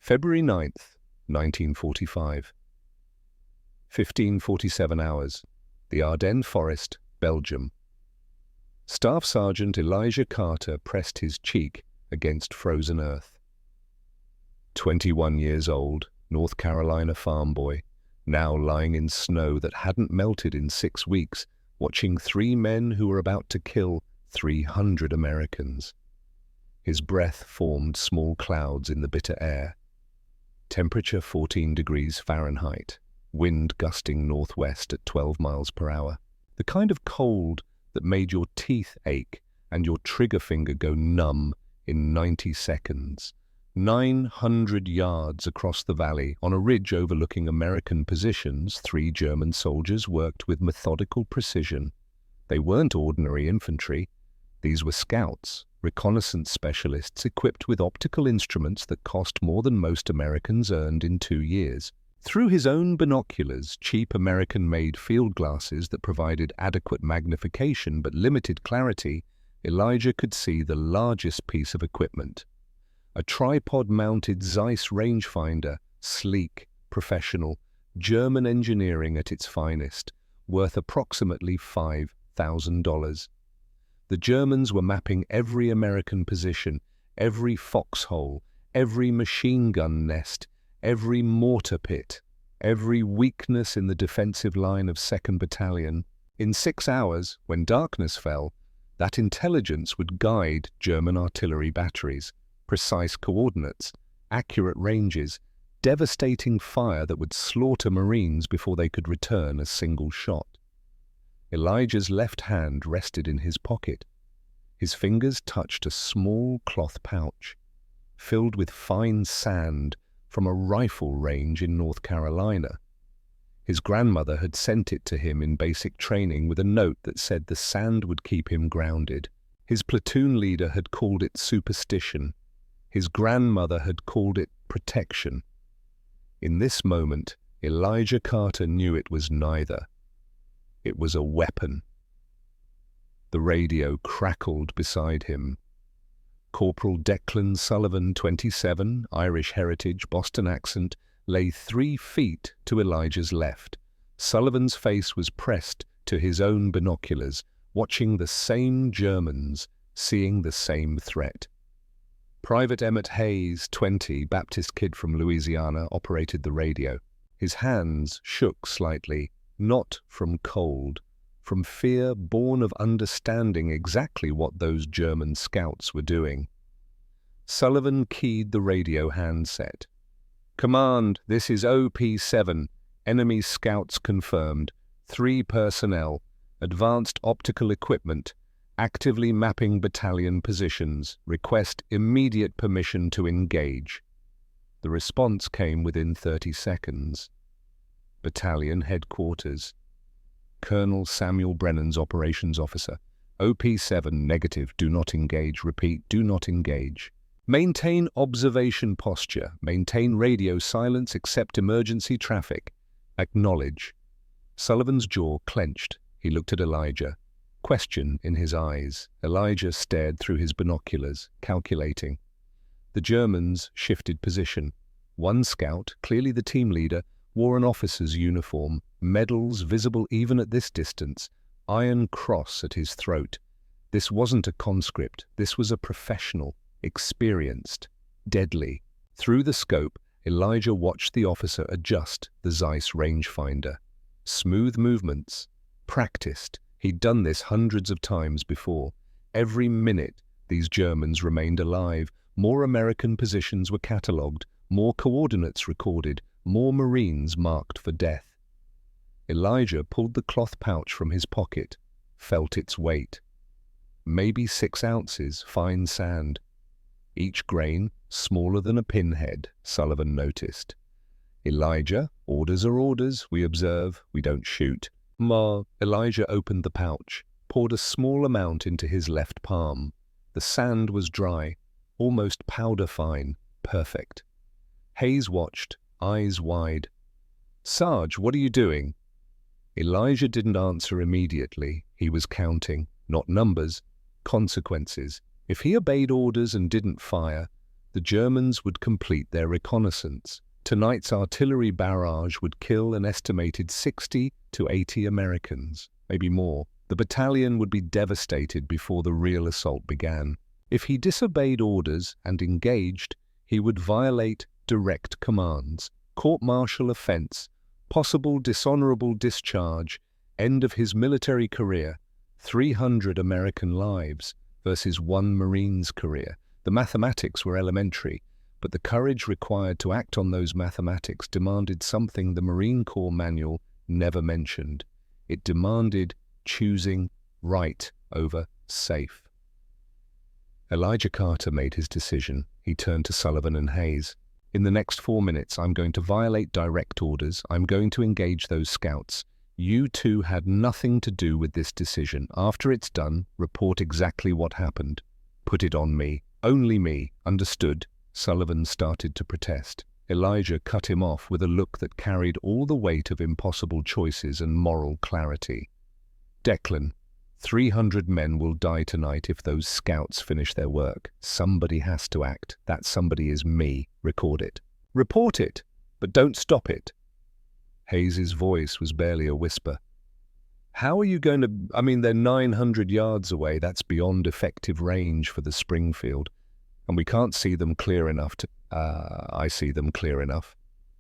February 9th, 1945. 15:47 hours. The Ardennes Forest, Belgium. Staff Sergeant Elijah Carter pressed his cheek against frozen earth. 21 years old, North Carolina farm boy, now lying in snow that hadn't melted in 6 weeks, watching 3 men who were about to kill 300 Americans. His breath formed small clouds in the bitter air. Temperature 14 degrees Fahrenheit, wind gusting northwest at 12 miles per hour. The kind of cold that made your teeth ache and your trigger finger go numb in 90 seconds. 900 yards across the valley, on a ridge overlooking American positions, 3 German soldiers worked with methodical precision. They weren't ordinary infantry. These were scouts, reconnaissance specialists equipped with optical instruments that cost more than most Americans earned in 2 years. Through his own binoculars, cheap American-made field glasses that provided adequate magnification but limited clarity, Elijah could see the largest piece of equipment. A tripod-mounted Zeiss rangefinder, sleek, professional, German engineering at its finest, worth approximately $5,000. The Germans were mapping every American position, every foxhole, every machine gun nest, every mortar pit, every weakness in the defensive line of 2nd Battalion. In 6 hours, when darkness fell, that intelligence would guide German artillery batteries, precise coordinates, accurate ranges, devastating fire that would slaughter Marines before they could return a single shot. Elijah's left hand rested in his pocket. His fingers touched a small cloth pouch, filled with fine sand from a rifle range in North Carolina. His grandmother had sent it to him in basic training with a note that said the sand would keep him grounded. His platoon leader had called it superstition. His grandmother had called it protection. In this moment, Elijah Carter knew it was neither. It was a weapon. The radio crackled beside him. Corporal Declan Sullivan, 27, Irish heritage, Boston accent, lay 3 feet to Elijah's left. Sullivan's face was pressed to his own binoculars, watching the same Germans, seeing the same threat. Private Emmett Hayes, 20, Baptist kid from Louisiana, operated the radio. His hands shook slightly, not from cold, from fear born of understanding exactly what those German scouts were doing. Sullivan keyed the radio handset. "Command, this is OP-7. Enemy scouts confirmed. 3 personnel. Advanced optical equipment. Actively mapping battalion positions. Request immediate permission to engage." The response came within 30 seconds. Battalion Headquarters. Colonel Samuel Brennan's operations officer. OP-7 negative, do not engage. Repeat, do not engage. Maintain observation posture. Maintain radio silence except emergency traffic. Acknowledge. Sullivan's jaw clenched. He looked at Elijah. Question in his eyes. Elijah stared through his binoculars, calculating. The Germans shifted position. One scout, clearly the team leader, wore an officer's uniform, medals visible even at this distance, iron cross at his throat. This wasn't a conscript, this was a professional, experienced, deadly. Through the scope, Elijah watched the officer adjust the Zeiss rangefinder. Smooth movements, practiced. He'd done this hundreds of times before. Every minute, these Germans remained alive. More American positions were catalogued, more coordinates recorded, more Marines marked for death. Elijah pulled the cloth pouch from his pocket, felt its weight. Maybe 6 ounces, fine sand. Each grain smaller than a pinhead, Sullivan noticed. "Elijah, orders are orders. We observe, we don't shoot." Elijah opened the pouch, poured a small amount into his left palm. The sand was dry, almost powder-fine, perfect. Hayes watched, eyes wide. "Sarge, what are you doing?" Elijah didn't answer immediately. He was counting, not numbers, consequences. If he obeyed orders and didn't fire, The Germans would complete their reconnaissance. Tonight's artillery barrage would kill an estimated 60 to 80 Americans, maybe more. The battalion would be devastated before the real assault began. If he disobeyed orders and engaged, he would violate direct commands, court-martial offense, possible dishonorable discharge, end of his military career, 300 American lives versus one Marine's career. The mathematics were elementary, but the courage required to act on those mathematics demanded something the Marine Corps manual never mentioned. It demanded choosing right over safe. Elijah Carter made his decision. He turned to Sullivan and Hayes. In the next 4 minutes, I'm going to violate direct orders. I'm going to engage those scouts. You two had nothing to do with this decision. After it's done, report exactly what happened. Put it on me. Only me. Understood? Sullivan started to protest. Elijah cut him off with a look that carried all the weight of impossible choices and moral clarity. Declan, 300 men will die tonight if those scouts finish their work. Somebody has to act. That somebody is me. Record it. Report it, but don't stop it. Hayes's voice was barely a whisper. How are you going to... they're 900 yards away. That's beyond effective range for the Springfield. And we can't see them clear enough to... I see them clear enough.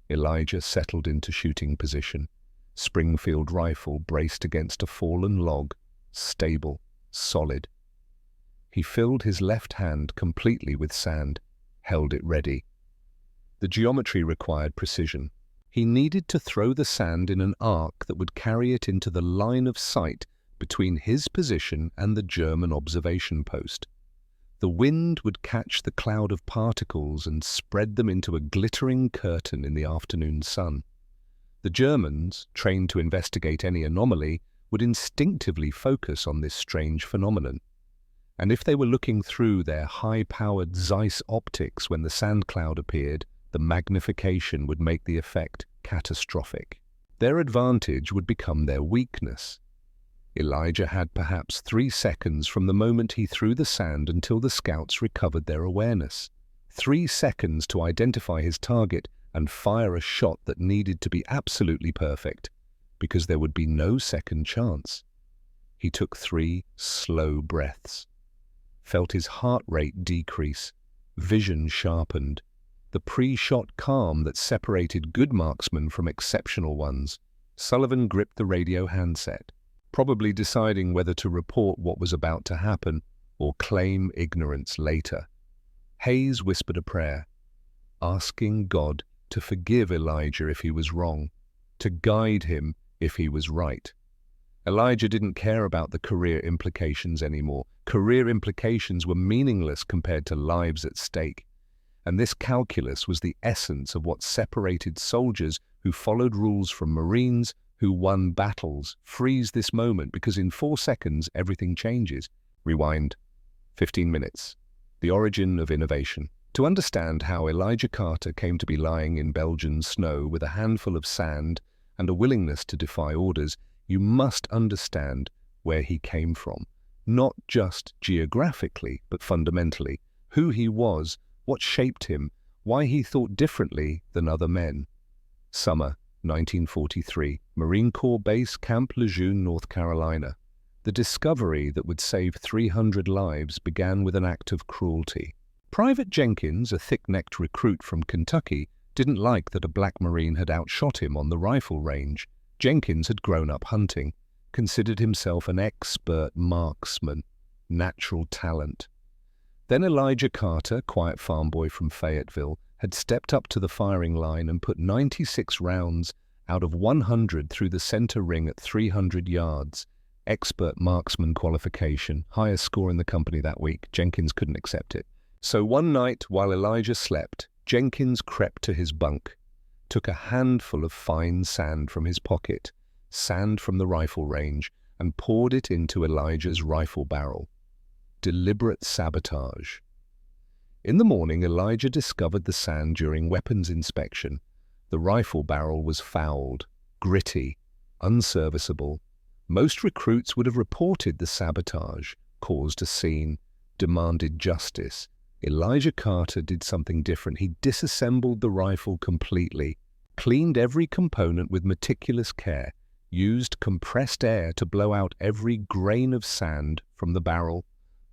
Elijah settled into shooting position. Springfield rifle braced against a fallen log. Stable, solid. He filled his left hand completely with sand, held it ready. The geometry required precision. He needed to throw the sand in an arc that would carry it into the line of sight between his position and the German observation post. The wind would catch the cloud of particles and spread them into a glittering curtain in the afternoon sun. The Germans, trained to investigate any anomaly, would instinctively focus on this strange phenomenon. And if they were looking through their high-powered Zeiss optics when the sand cloud appeared, the magnification would make the effect catastrophic. Their advantage would become their weakness. Elijah had perhaps 3 seconds from the moment he threw the sand until the scouts recovered their awareness. 3 seconds to identify his target and fire a shot that needed to be absolutely perfect, because there would be no second chance. He took 3 slow breaths, felt his heart rate decrease, vision sharpened, the pre-shot calm that separated good marksmen from exceptional ones. Sullivan gripped the radio handset, probably deciding whether to report what was about to happen or claim ignorance later. Hayes whispered a prayer, asking God to forgive Elijah if he was wrong, to guide him if he was right. Elijah didn't care about the career implications anymore. Career implications were meaningless compared to lives at stake. And this calculus was the essence of what separated soldiers who followed rules from Marines who won battles. Freeze this moment, because in 4 seconds everything changes. Rewind. 15 minutes. The origin of innovation. To understand how Elijah Carter came to be lying in Belgian snow with a handful of sand and a willingness to defy orders, you must understand where he came from. Not just geographically, but fundamentally. Who he was, what shaped him, why he thought differently than other men. Summer 1943, Marine Corps Base, Camp Lejeune, North Carolina. The discovery that would save 300 lives began with an act of cruelty. Private Jenkins, a thick-necked recruit from Kentucky, didn't like that a black Marine had outshot him on the rifle range. Jenkins had grown up hunting, considered himself an expert marksman, natural talent. Then Elijah Carter, quiet farm boy from Fayetteville, had stepped up to the firing line and put 96 rounds out of 100 through the center ring at 300 yards. Expert marksman qualification, highest score in the company that week. Jenkins couldn't accept it. So one night, while Elijah slept, Jenkins crept to his bunk, took a handful of fine sand from his pocket, sand from the rifle range, and poured it into Elijah's rifle barrel. Deliberate sabotage. In the morning, Elijah discovered the sand during weapons inspection. The rifle barrel was fouled, gritty, unserviceable. Most recruits would have reported the sabotage, caused a scene, demanded justice. Elijah Carter did something different. He disassembled the rifle completely, cleaned every component with meticulous care, used compressed air to blow out every grain of sand from the barrel,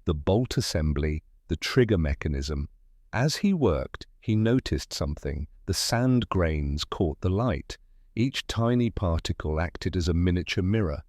the bolt assembly, the trigger mechanism. As he worked, he noticed something. The sand grains caught the light. Each tiny particle acted as a miniature mirror.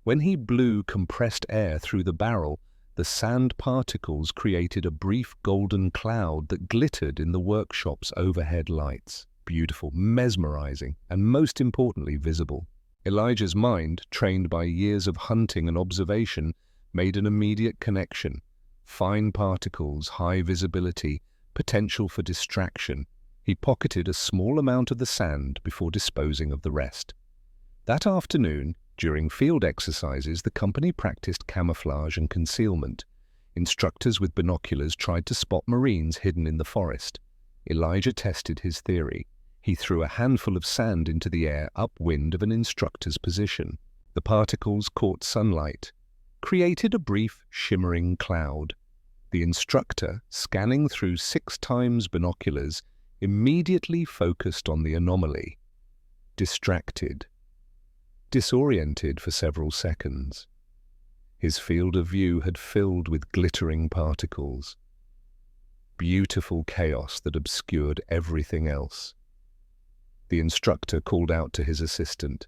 When he blew compressed air through the barrel, the sand particles created a brief golden cloud that glittered in the workshop's overhead lights. Beautiful, mesmerizing, and most importantly, visible. Elijah's mind, trained by years of hunting and observation, made an immediate connection. Fine particles, high visibility, potential for distraction. He pocketed a small amount of the sand before disposing of the rest. That afternoon, during field exercises, the company practiced camouflage and concealment. Instructors with binoculars tried to spot Marines hidden in the forest. Elijah tested his theory. He threw a handful of sand into the air upwind of an instructor's position. The particles caught sunlight, created a brief, shimmering cloud. The instructor, scanning through 6 times binoculars, immediately focused on the anomaly. Distracted. Disoriented for several seconds. His field of view had filled with glittering particles. Beautiful chaos that obscured everything else. The instructor called out to his assistant.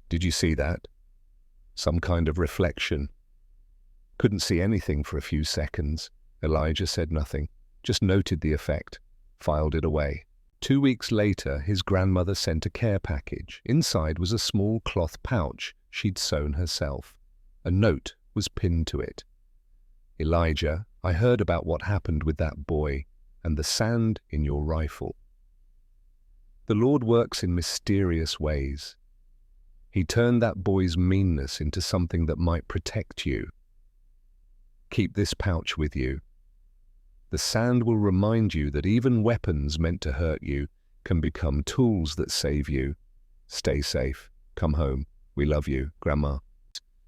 "Did you see that?" Some kind of reflection. Couldn't see anything for a few seconds. Elijah said nothing, just noted the effect, filed it away. 2 weeks later, his grandmother sent a care package. Inside was a small cloth pouch she'd sewn herself. A note was pinned to it. "Elijah, I heard about what happened with that boy and the sand in your rifle. The Lord works in mysterious ways. He turned that boy's meanness into something that might protect you. Keep this pouch with you. The sand will remind you that even weapons meant to hurt you can become tools that save you. Stay safe. Come home. We love you, Grandma."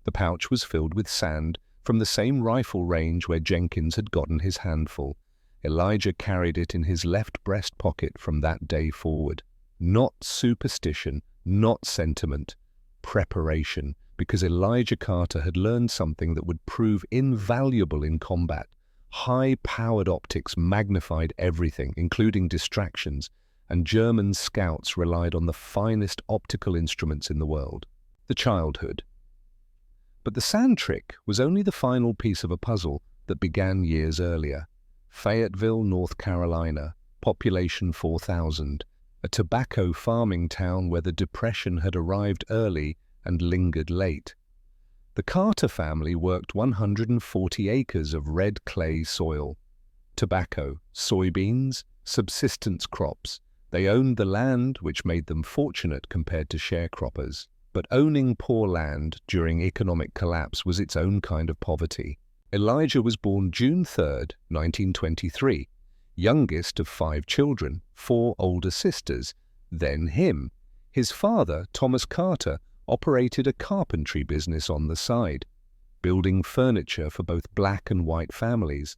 The pouch was filled with sand from the same rifle range where Jenkins had gotten his handful. Elijah carried it in his left breast pocket from that day forward. Not superstition, not sentiment, preparation, because Elijah Carter had learned something that would prove invaluable in combat. High-powered optics magnified everything, including distractions, and German scouts relied on the finest optical instruments in the world. The childhood. But the sand trick was only the final piece of a puzzle that began years earlier. Fayetteville, North Carolina, population 4,000, a tobacco farming town where the Depression had arrived early and lingered late. The Carter family worked 140 acres of red clay soil. Tobacco, soybeans, subsistence crops. They owned the land, which made them fortunate compared to sharecroppers. But owning poor land during economic collapse was its own kind of poverty. Elijah was born June 3, 1923, youngest of 5 children, 4 older sisters, then him. His father, Thomas Carter, operated a carpentry business on the side, building furniture for both black and white families.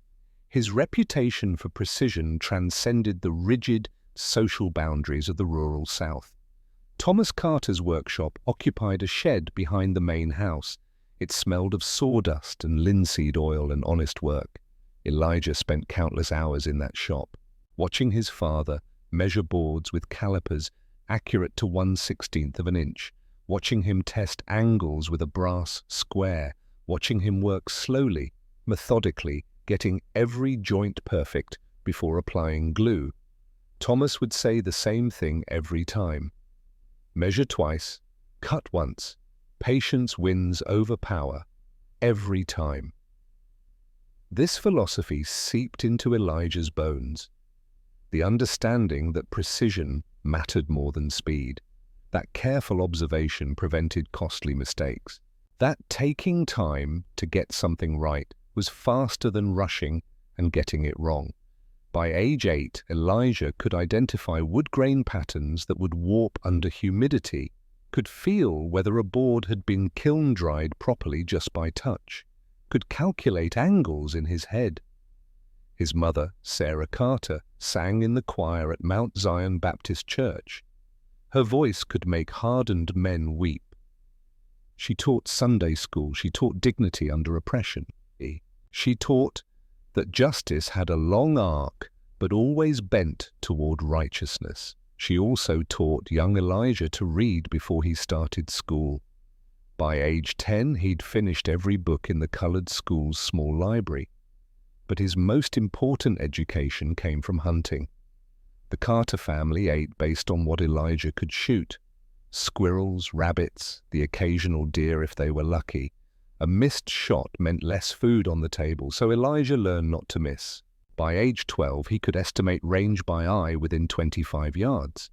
His reputation for precision transcended the rigid social boundaries of the rural South. Thomas Carter's workshop occupied a shed behind the main house. It smelled of sawdust and linseed oil and honest work. Elijah spent countless hours in that shop, watching his father measure boards with calipers accurate to 1/16 of an inch, watching him test angles with a brass square, watching him work slowly, methodically, getting every joint perfect before applying glue. Thomas would say the same thing every time. Measure twice, cut once. Patience wins over power, every time. This philosophy seeped into Elijah's bones. The understanding that precision mattered more than speed. That careful observation prevented costly mistakes. That taking time to get something right was faster than rushing and getting it wrong. By age 8, Elijah could identify wood grain patterns that would warp under humidity, could feel whether a board had been kiln-dried properly just by touch, could calculate angles in his head. His mother, Sarah Carter, sang in the choir at Mount Zion Baptist Church. Her voice could make hardened men weep. She taught Sunday school. She taught dignity under oppression. She taught that justice had a long arc, but always bent toward righteousness. She also taught young Elijah to read before he started school. By age 10, he'd finished every book in the colored school's small library. But his most important education came from hunting. The Carter family ate based on what Elijah could shoot. Squirrels, rabbits, the occasional deer if they were lucky. A missed shot meant less food on the table, so Elijah learned not to miss. By age 12, he could estimate range by eye within 25 yards,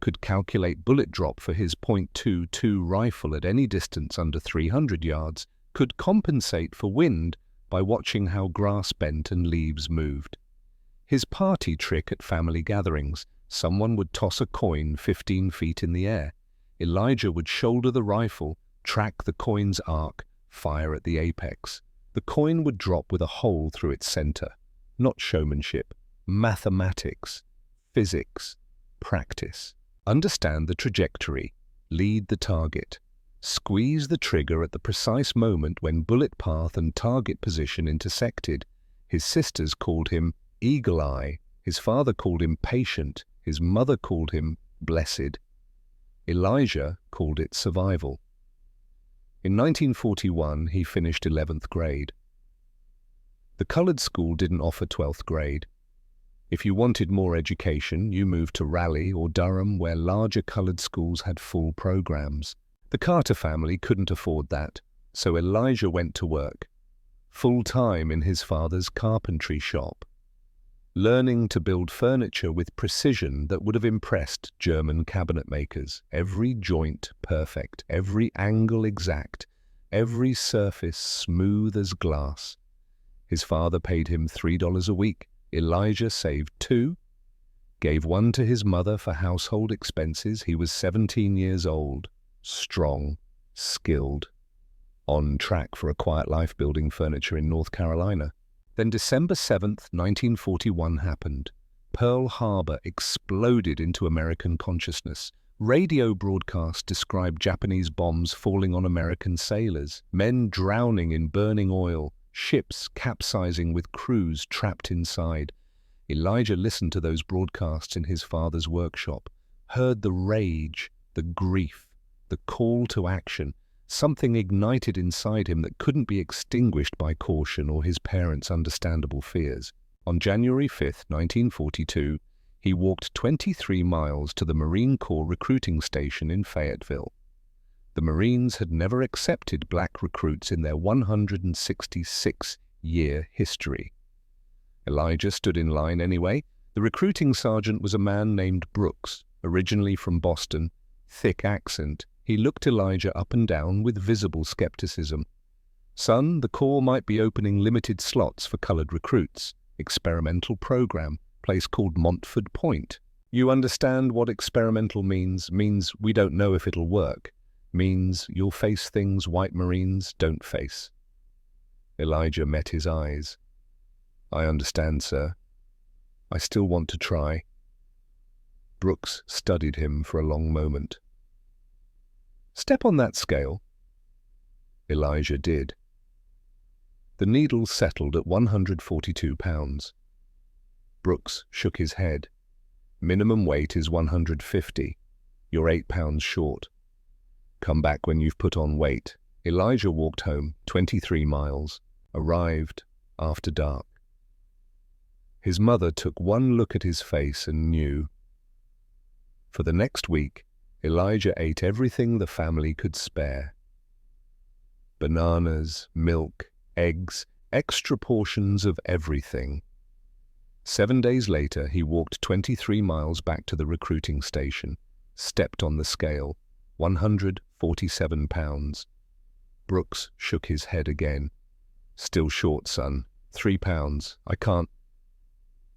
could calculate bullet drop for his .22 rifle at any distance under 300 yards, could compensate for wind by watching how grass bent and leaves moved. His party trick at family gatherings: someone would toss a coin 15 feet in the air. Elijah would shoulder the rifle, track the coin's arc, fire at the apex. The coin would drop with a hole through its center. Not showmanship, mathematics, physics, practice. Understand the trajectory, lead the target. Squeeze the trigger at the precise moment when bullet path and target position intersected. His sisters called him Eagle Eye. His father called him Patient. His mother called him Blessed. Elijah called it survival. In 1941, he finished 11th grade. The colored school didn't offer 12th grade. If you wanted more education, you moved to Raleigh or Durham, where larger colored schools had full programs. The Carter family couldn't afford that, so Elijah went to work, full-time in his father's carpentry shop, learning to build furniture with precision that would have impressed German cabinet makers. Every joint perfect, every angle exact, every surface smooth as glass. His father paid him $3 a week. Elijah saved $2, gave $1 to his mother for household expenses. He was 17 years old, strong, skilled, on track for a quiet life building furniture in North Carolina. Then December 7th, 1941 happened. Pearl Harbor exploded into American consciousness. Radio broadcasts described Japanese bombs falling on American sailors, men drowning in burning oil, ships capsizing with crews trapped inside. Elijah listened to those broadcasts in his father's workshop, heard the rage, the grief, the call to action. Something ignited inside him that couldn't be extinguished by caution or his parents' understandable fears. On January 5, 1942, he walked 23 miles to the Marine Corps recruiting station in Fayetteville. The Marines had never accepted black recruits in their 166-year history. Elijah stood in line anyway. The recruiting sergeant was a man named Brooks, originally from Boston, thick accent. He looked Elijah up and down with visible skepticism. "Son, the Corps might be opening limited slots for colored recruits. Experimental program, place called Montford Point. You understand what experimental means? Means we don't know if it'll work. Means you'll face things white Marines don't face." Elijah met his eyes. "I understand, sir. I still want to try." Brooks studied him for a long moment. "Step on that scale." Elijah did. The needle settled at 142 pounds. Brooks shook his head. "Minimum weight is 150. You're 8 pounds short. Come back when you've put on weight." Elijah walked home 23 miles, arrived after dark. His mother took one look at his face and knew. For the next week, Elijah ate everything the family could spare. Bananas, milk, eggs, extra portions of everything. 7 days later, he walked 23 miles back to the recruiting station, stepped on the scale, 147 pounds. Brooks shook his head again. "Still short, son. 3 pounds. I can't."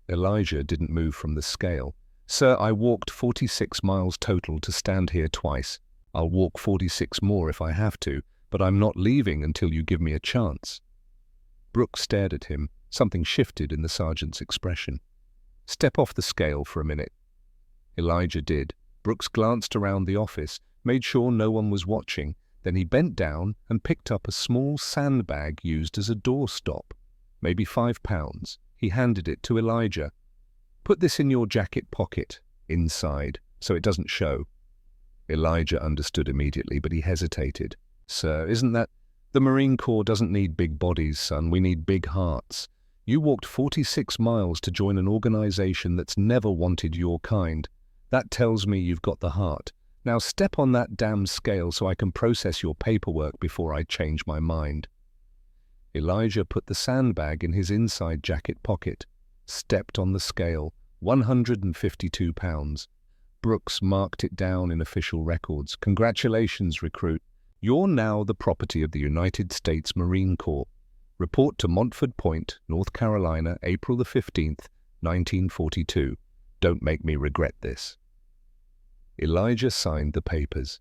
Elijah didn't move from the scale. "Sir, I walked 46 miles total to stand here twice. I'll walk 46 more if I have to, but I'm not leaving until you give me a chance." Brooks stared at him. Something shifted in the sergeant's expression. "Step off the scale for a minute." Elijah did. Brooks glanced around the office, made sure no one was watching. Then he bent down and picked up a small sandbag used as a doorstop. Maybe 5 pounds. He handed it to Elijah. "Put this in your jacket pocket, inside, so it doesn't show." Elijah understood immediately, but he hesitated. "Sir, isn't that—" "The Marine Corps doesn't need big bodies, son. We need big hearts. You walked 46 miles to join an organization that's never wanted your kind. That tells me you've got the heart. Now step on that damn scale so I can process your paperwork before I change my mind." Elijah put the sandbag in his inside jacket pocket, stepped on the scale, 152 pounds. Brooks marked it down in official records. "Congratulations, recruit. You're now the property of the United States Marine Corps. Report to Montford Point, North Carolina, April the 15th, 1942. Don't make me regret this." Elijah signed the papers.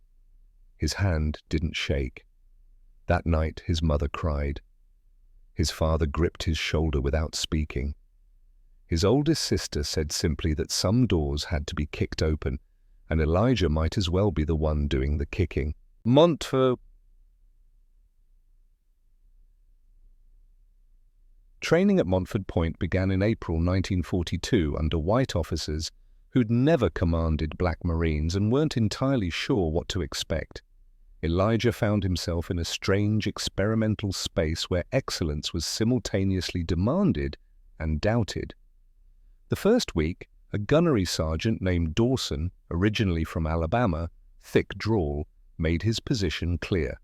His hand didn't shake. That night his mother cried. His father gripped his shoulder without speaking. His oldest sister said simply that some doors had to be kicked open, and Elijah might as well be the one doing the kicking. Training at Montford Point began in April 1942 under white officers who'd never commanded black Marines and weren't entirely sure what to expect. Elijah found himself in a strange experimental space where excellence was simultaneously demanded and doubted. The first week, a gunnery sergeant named Dawson, originally from Alabama, thick drawl, made his position clear.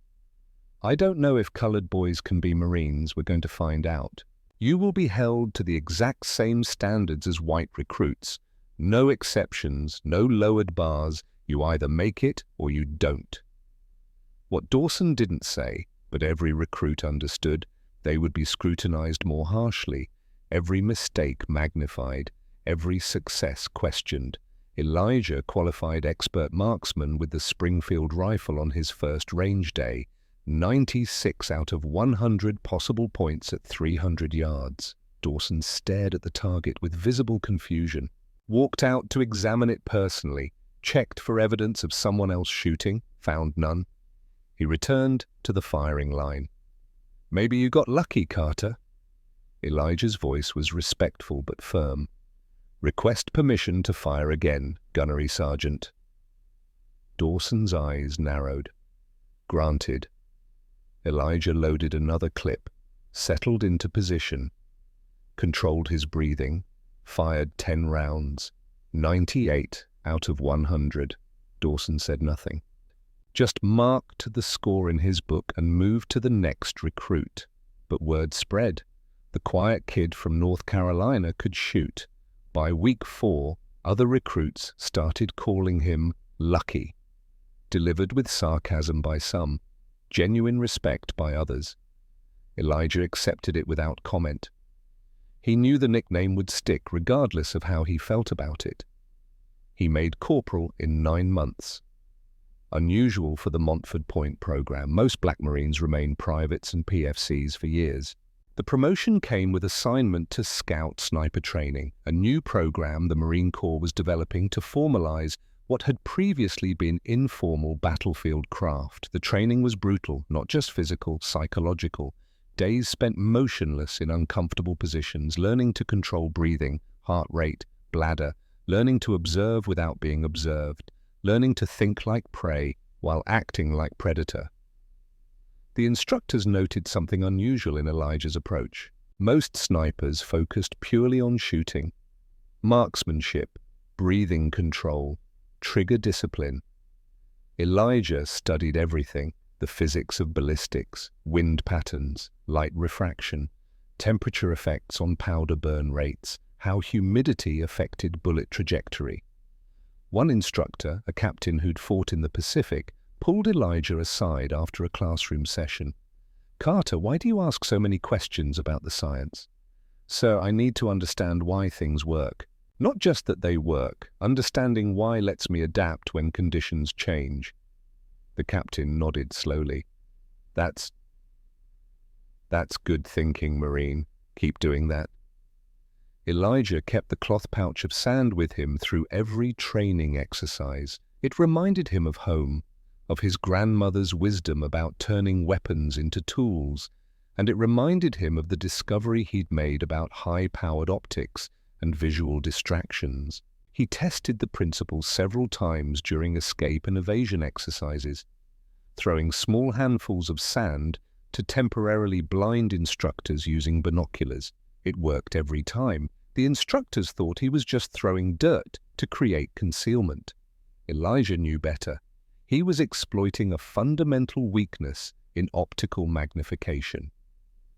"I don't know if colored boys can be Marines. We're going to find out. You will be held to the exact same standards as white recruits. No exceptions, no lowered bars. You either make it or you don't." What Dawson didn't say, but every recruit understood, they would be scrutinized more harshly, every mistake magnified, every success questioned. Elijah qualified expert marksman with the Springfield rifle on his first range day, 96 out of 100 possible points at 300 yards. Dawson stared at the target with visible confusion, walked out to examine it personally, checked for evidence of someone else shooting, found none. He returned to the firing line. "Maybe you got lucky, Carter." Elijah's voice was respectful but firm. "Request permission to fire again, gunnery sergeant." Dawson's eyes narrowed. "Granted." Elijah loaded another clip, settled into position, controlled his breathing, fired 10 rounds, 98 out of 100. Dawson said nothing. Just marked the score in his book and moved to the next recruit. But word spread. The quiet kid from North Carolina could shoot. By week 4, other recruits started calling him Lucky, delivered with sarcasm by some, genuine respect by others. Elijah accepted it without comment. He knew the nickname would stick regardless of how he felt about it. He made corporal in 9 months. Unusual for the Montford Point program, most black Marines remained privates and PFCs for years. The promotion came with assignment to Scout Sniper Training, a new program the Marine Corps was developing to formalize what had previously been informal battlefield craft. The training was brutal, not just physical, psychological. Days spent motionless in uncomfortable positions, learning to control breathing, heart rate, bladder, learning to observe without being observed, learning to think like prey while acting like predator. The instructors noted something unusual in Elijah's approach. Most snipers focused purely on shooting. Marksmanship, breathing control, trigger discipline. Elijah studied everything: the physics of ballistics, wind patterns, light refraction, temperature effects on powder burn rates, how humidity affected bullet trajectory. One instructor, a captain who'd fought in the Pacific, pulled Elijah aside after a classroom session. "Carter, why do you ask so many questions about the science?" "Sir, I need to understand why things work. Not just that they work. Understanding why lets me adapt when conditions change." The captain nodded slowly. That's good thinking, Marine. Keep doing that. Elijah kept the cloth pouch of sand with him through every training exercise. It reminded him of home, of his grandmother's wisdom about turning weapons into tools, and it reminded him of the discovery he'd made about high-powered optics and visual distractions. He tested the principle several times during escape and evasion exercises, throwing small handfuls of sand to temporarily blind instructors using binoculars. It worked every time. The instructors thought he was just throwing dirt to create concealment. Elijah knew better. He was exploiting a fundamental weakness in optical magnification.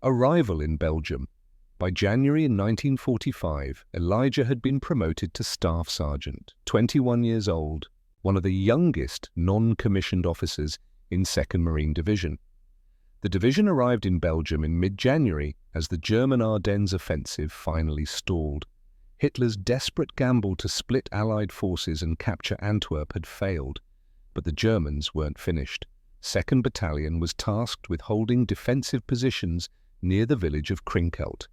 Arrival in Belgium. By January 1945, Elijah had been promoted to Staff Sergeant, 21 years old, one of the youngest non-commissioned officers in 2nd Marine Division. The division arrived in Belgium in mid-January as the German Ardennes offensive finally stalled. Hitler's desperate gamble to split Allied forces and capture Antwerp had failed, but the Germans weren't finished. 2nd Battalion was tasked with holding defensive positions near the village of Krinkelt.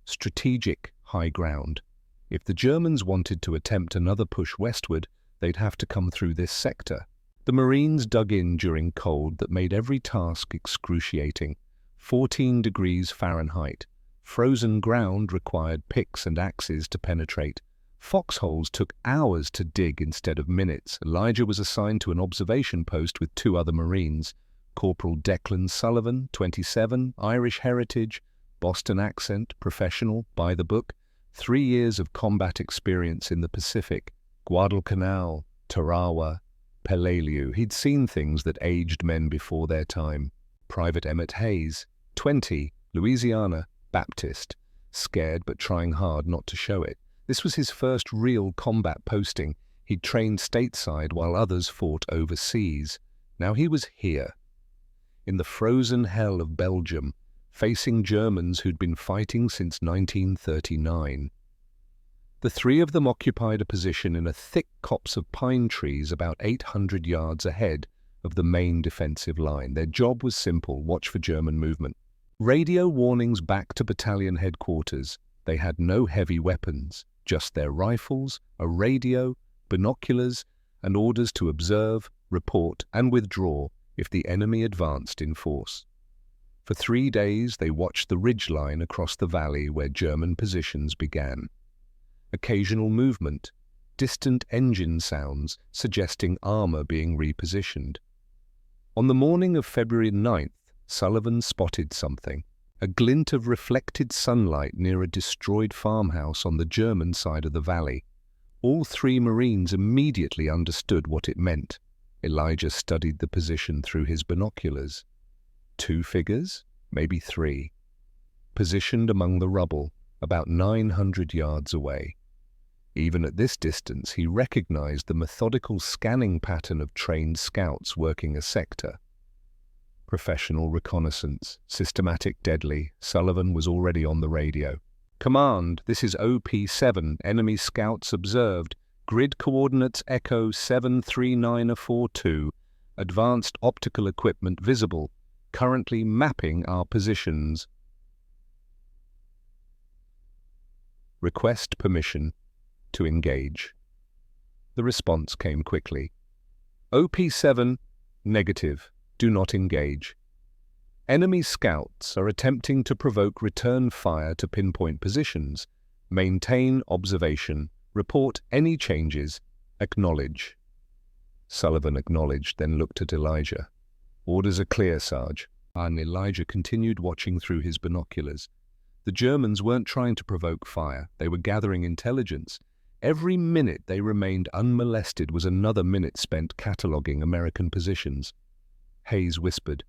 Strategic high ground. If the Germans wanted to attempt another push westward, they'd have to come through this sector. The Marines dug in during cold that made every task excruciating. 14 degrees Fahrenheit. Frozen ground required picks and axes to penetrate. Foxholes took hours to dig instead of minutes. Elijah was assigned to an observation post with 2 other Marines. Corporal Declan Sullivan, 27, Irish heritage, Boston accent, professional, by the book, 3 years of combat experience in the Pacific, Guadalcanal, Tarawa, Peleliu. He'd seen things that aged men before their time. Private Emmett Hayes, 20, Louisiana, Baptist, scared but trying hard not to show it. This was his first real combat posting. He'd trained stateside while others fought overseas. Now he was here, in the frozen hell of Belgium, facing Germans who'd been fighting since 1939. The 3 of them occupied a position in a thick copse of pine trees about 800 yards ahead of the main defensive line. Their job was simple: watch for German movement. Radio warnings back to battalion headquarters. They had no heavy weapons, just their rifles, a radio, binoculars, and orders to observe, report, and withdraw if the enemy advanced in force. For 3 days, they watched the ridgeline across the valley where German positions began. Occasional movement, distant engine sounds suggesting armor being repositioned. On the morning of February 9th, Sullivan spotted something, a glint of reflected sunlight near a destroyed farmhouse on the German side of the valley. All 3 Marines immediately understood what it meant. Elijah studied the position through his binoculars. 2 figures, maybe 3, positioned among the rubble, about 900 yards away. Even at this distance, he recognized the methodical scanning pattern of trained scouts working a sector. Professional reconnaissance, systematic, deadly. Sullivan was already on the radio. "Command, this is OP-7, enemy scouts observed. Grid coordinates Echo 73942. Advanced optical equipment visible. Currently mapping our positions. Request permission to engage." The response came quickly. OP-7, negative. Do not engage. Enemy scouts are attempting to provoke return fire to pinpoint positions. Maintain observation. Report any changes. Acknowledge. Sullivan acknowledged, then looked at Elijah. "Orders are clear, Sarge." And Elijah continued watching through his binoculars. The Germans weren't trying to provoke fire. They were gathering intelligence. Every minute they remained unmolested was another minute spent cataloging American positions. Hayes whispered,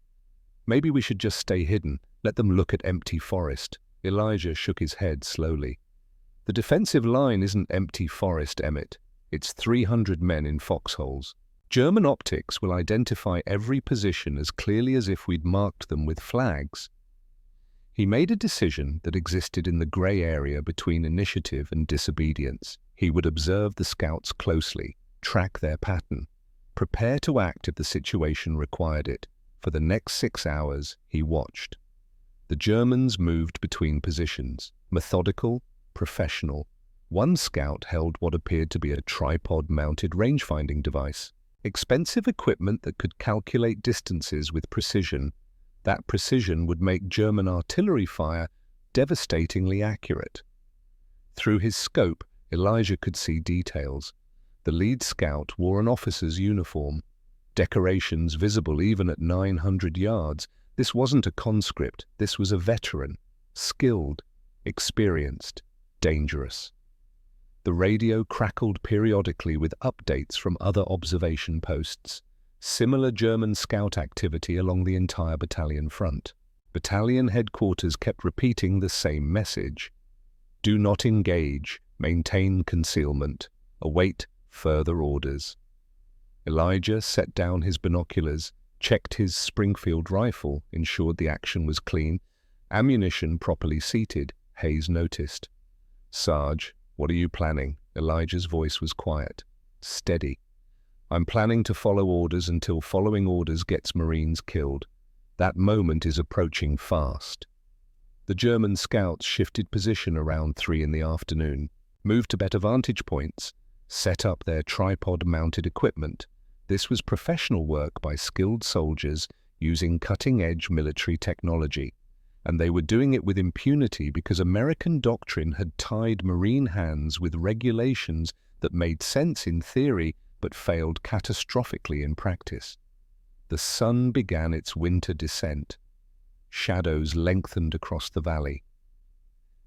"Maybe we should just stay hidden, let them look at empty forest." Elijah shook his head slowly. "The defensive line isn't empty forest, Emmett. It's 300 men in foxholes. German optics will identify every position as clearly as if we'd marked them with flags." He made a decision that existed in the grey area between initiative and disobedience. He would observe the scouts closely, track their pattern, prepare to act if the situation required it. For the next 6 hours, he watched. The Germans moved between positions, methodical, professional. One scout held what appeared to be a tripod-mounted range-finding device, expensive equipment that could calculate distances with precision. That precision would make German artillery fire devastatingly accurate. Through his scope, Elijah could see details. The lead scout wore an officer's uniform, decorations visible even at 900 yards. This wasn't a conscript, this was a veteran, skilled, experienced, dangerous. The radio crackled periodically with updates from other observation posts. Similar German scout activity along the entire battalion front. Battalion headquarters kept repeating the same message. Do not engage, maintain concealment, await further orders. Elijah set down his binoculars, checked his Springfield rifle, ensured the action was clean, ammunition properly seated. Hayes noticed. Sarge, what are you planning? Elijah's voice was quiet, steady. I'm planning to follow orders until following orders gets Marines killed. That moment is approaching fast. The German scouts shifted position around 3 in the afternoon, moved to better vantage points, set up their tripod-mounted equipment. This was professional work by skilled soldiers using cutting-edge military technology. And they were doing it with impunity because American doctrine had tied Marine hands with regulations that made sense in theory but failed catastrophically in practice. The sun began its winter descent. Shadows lengthened across the valley.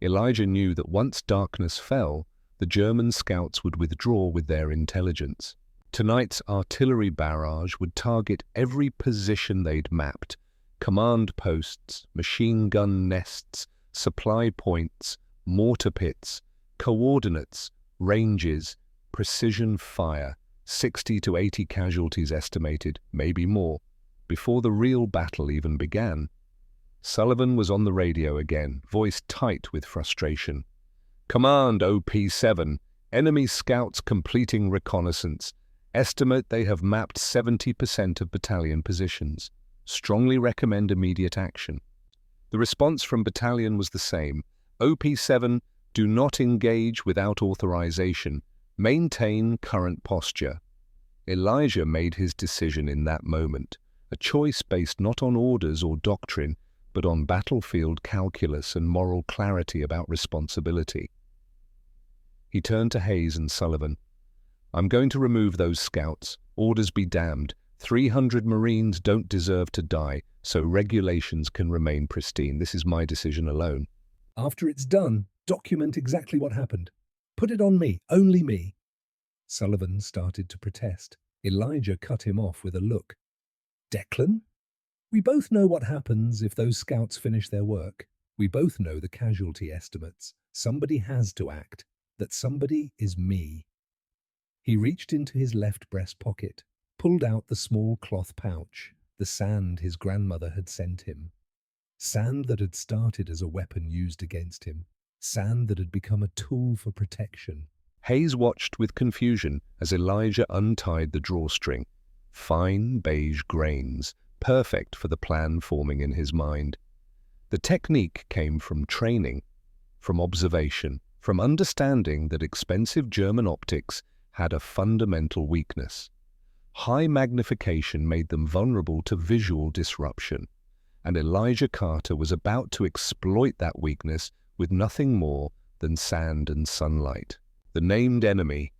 Elijah knew that once darkness fell, the German scouts would withdraw with their intelligence. Tonight's artillery barrage would target every position they'd mapped. Command posts, machine gun nests, supply points, mortar pits, coordinates, ranges, precision fire, 60 to 80 casualties estimated, maybe more, before the real battle even began. Sullivan was on the radio again, voice tight with frustration. Command OP-7, enemy scouts completing reconnaissance. Estimate they have mapped 70% of battalion positions. Strongly recommend immediate action. The response from battalion was the same. OP-7, do not engage without authorization. Maintain current posture. Elijah made his decision in that moment, a choice based not on orders or doctrine, but on battlefield calculus and moral clarity about responsibility. He turned to Hayes and Sullivan. I'm going to remove those scouts. Orders be damned. 300 Marines don't deserve to die, so regulations can remain pristine. This is my decision alone. After it's done, document exactly what happened. Put it on me, only me. Sullivan started to protest. Elijah cut him off with a look. Declan? We both know what happens if those scouts finish their work. We both know the casualty estimates. Somebody has to act. That somebody is me. He reached into his left breast pocket, pulled out the small cloth pouch, the sand his grandmother had sent him. Sand that had started as a weapon used against him. Sand that had become a tool for protection. Hayes watched with confusion as Elijah untied the drawstring. Fine beige grains, perfect for the plan forming in his mind. The technique came from training, from observation, from understanding that expensive German optics had a fundamental weakness. High magnification made them vulnerable to visual disruption, and Elijah Carter was about to exploit that weakness with nothing more than sand and sunlight. The named enemy.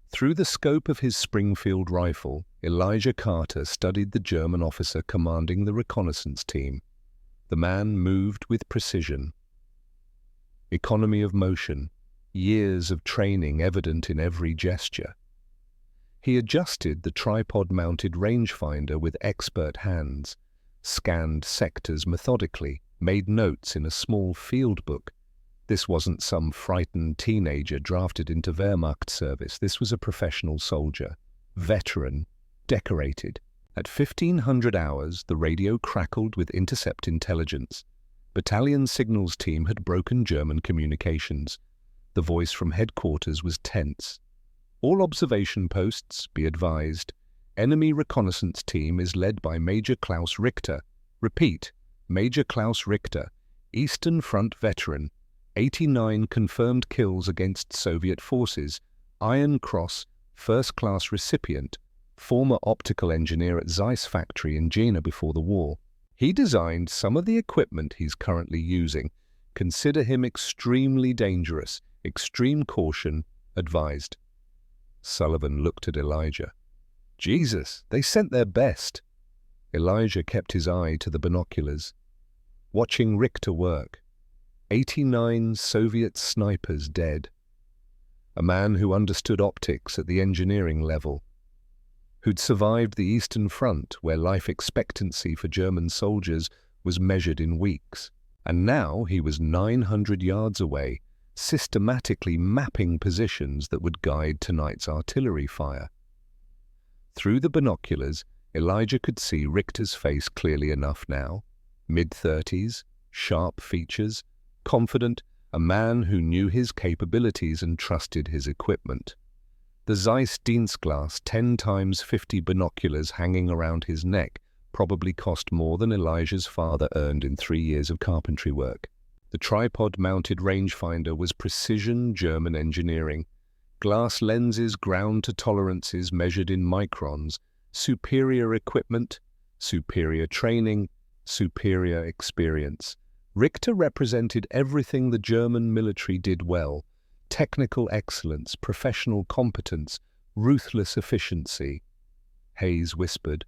Through the scope of his Springfield rifle, Elijah Carter studied the German officer commanding the reconnaissance team. The man moved with precision. Economy of motion, years of training evident in every gesture. He adjusted the tripod-mounted rangefinder with expert hands, scanned sectors methodically, made notes in a small field book. This wasn't some frightened teenager drafted into Wehrmacht service. This was a professional soldier, veteran, decorated. At 1500 hours, the radio crackled with intercept intelligence. Battalion signals team had broken German communications. The voice from headquarters was tense. All observation posts, be advised. Enemy reconnaissance team is led by Major Klaus Richter. Repeat, Major Klaus Richter. Eastern Front veteran, 89 confirmed kills against Soviet forces, Iron Cross, first-class recipient, former optical engineer at Zeiss factory in Jena before the war. He designed some of the equipment he's currently using. Consider him extremely dangerous. Extreme caution advised. Sullivan looked at Elijah. Jesus, they sent their best. Elijah kept his eye to the binoculars, watching Richter work. 89 Soviet snipers dead. A man who understood optics at the engineering level, who'd survived the Eastern Front where life expectancy for German soldiers was measured in weeks. And now he was 900 yards away, systematically mapping positions that would guide tonight's artillery fire. Through the binoculars, Elijah could see Richter's face clearly enough now. Mid-30s, sharp features, confident, a man who knew his capabilities and trusted his equipment. The Zeiss Dienstglas 10x50 binoculars hanging around his neck probably cost more than Elijah's father earned in 3 years of carpentry work. The tripod-mounted rangefinder was precision German engineering. Glass lenses ground to tolerances measured in microns, superior equipment, superior training, superior experience. Richter represented everything the German military did well: technical excellence, professional competence, ruthless efficiency. Hayes whispered,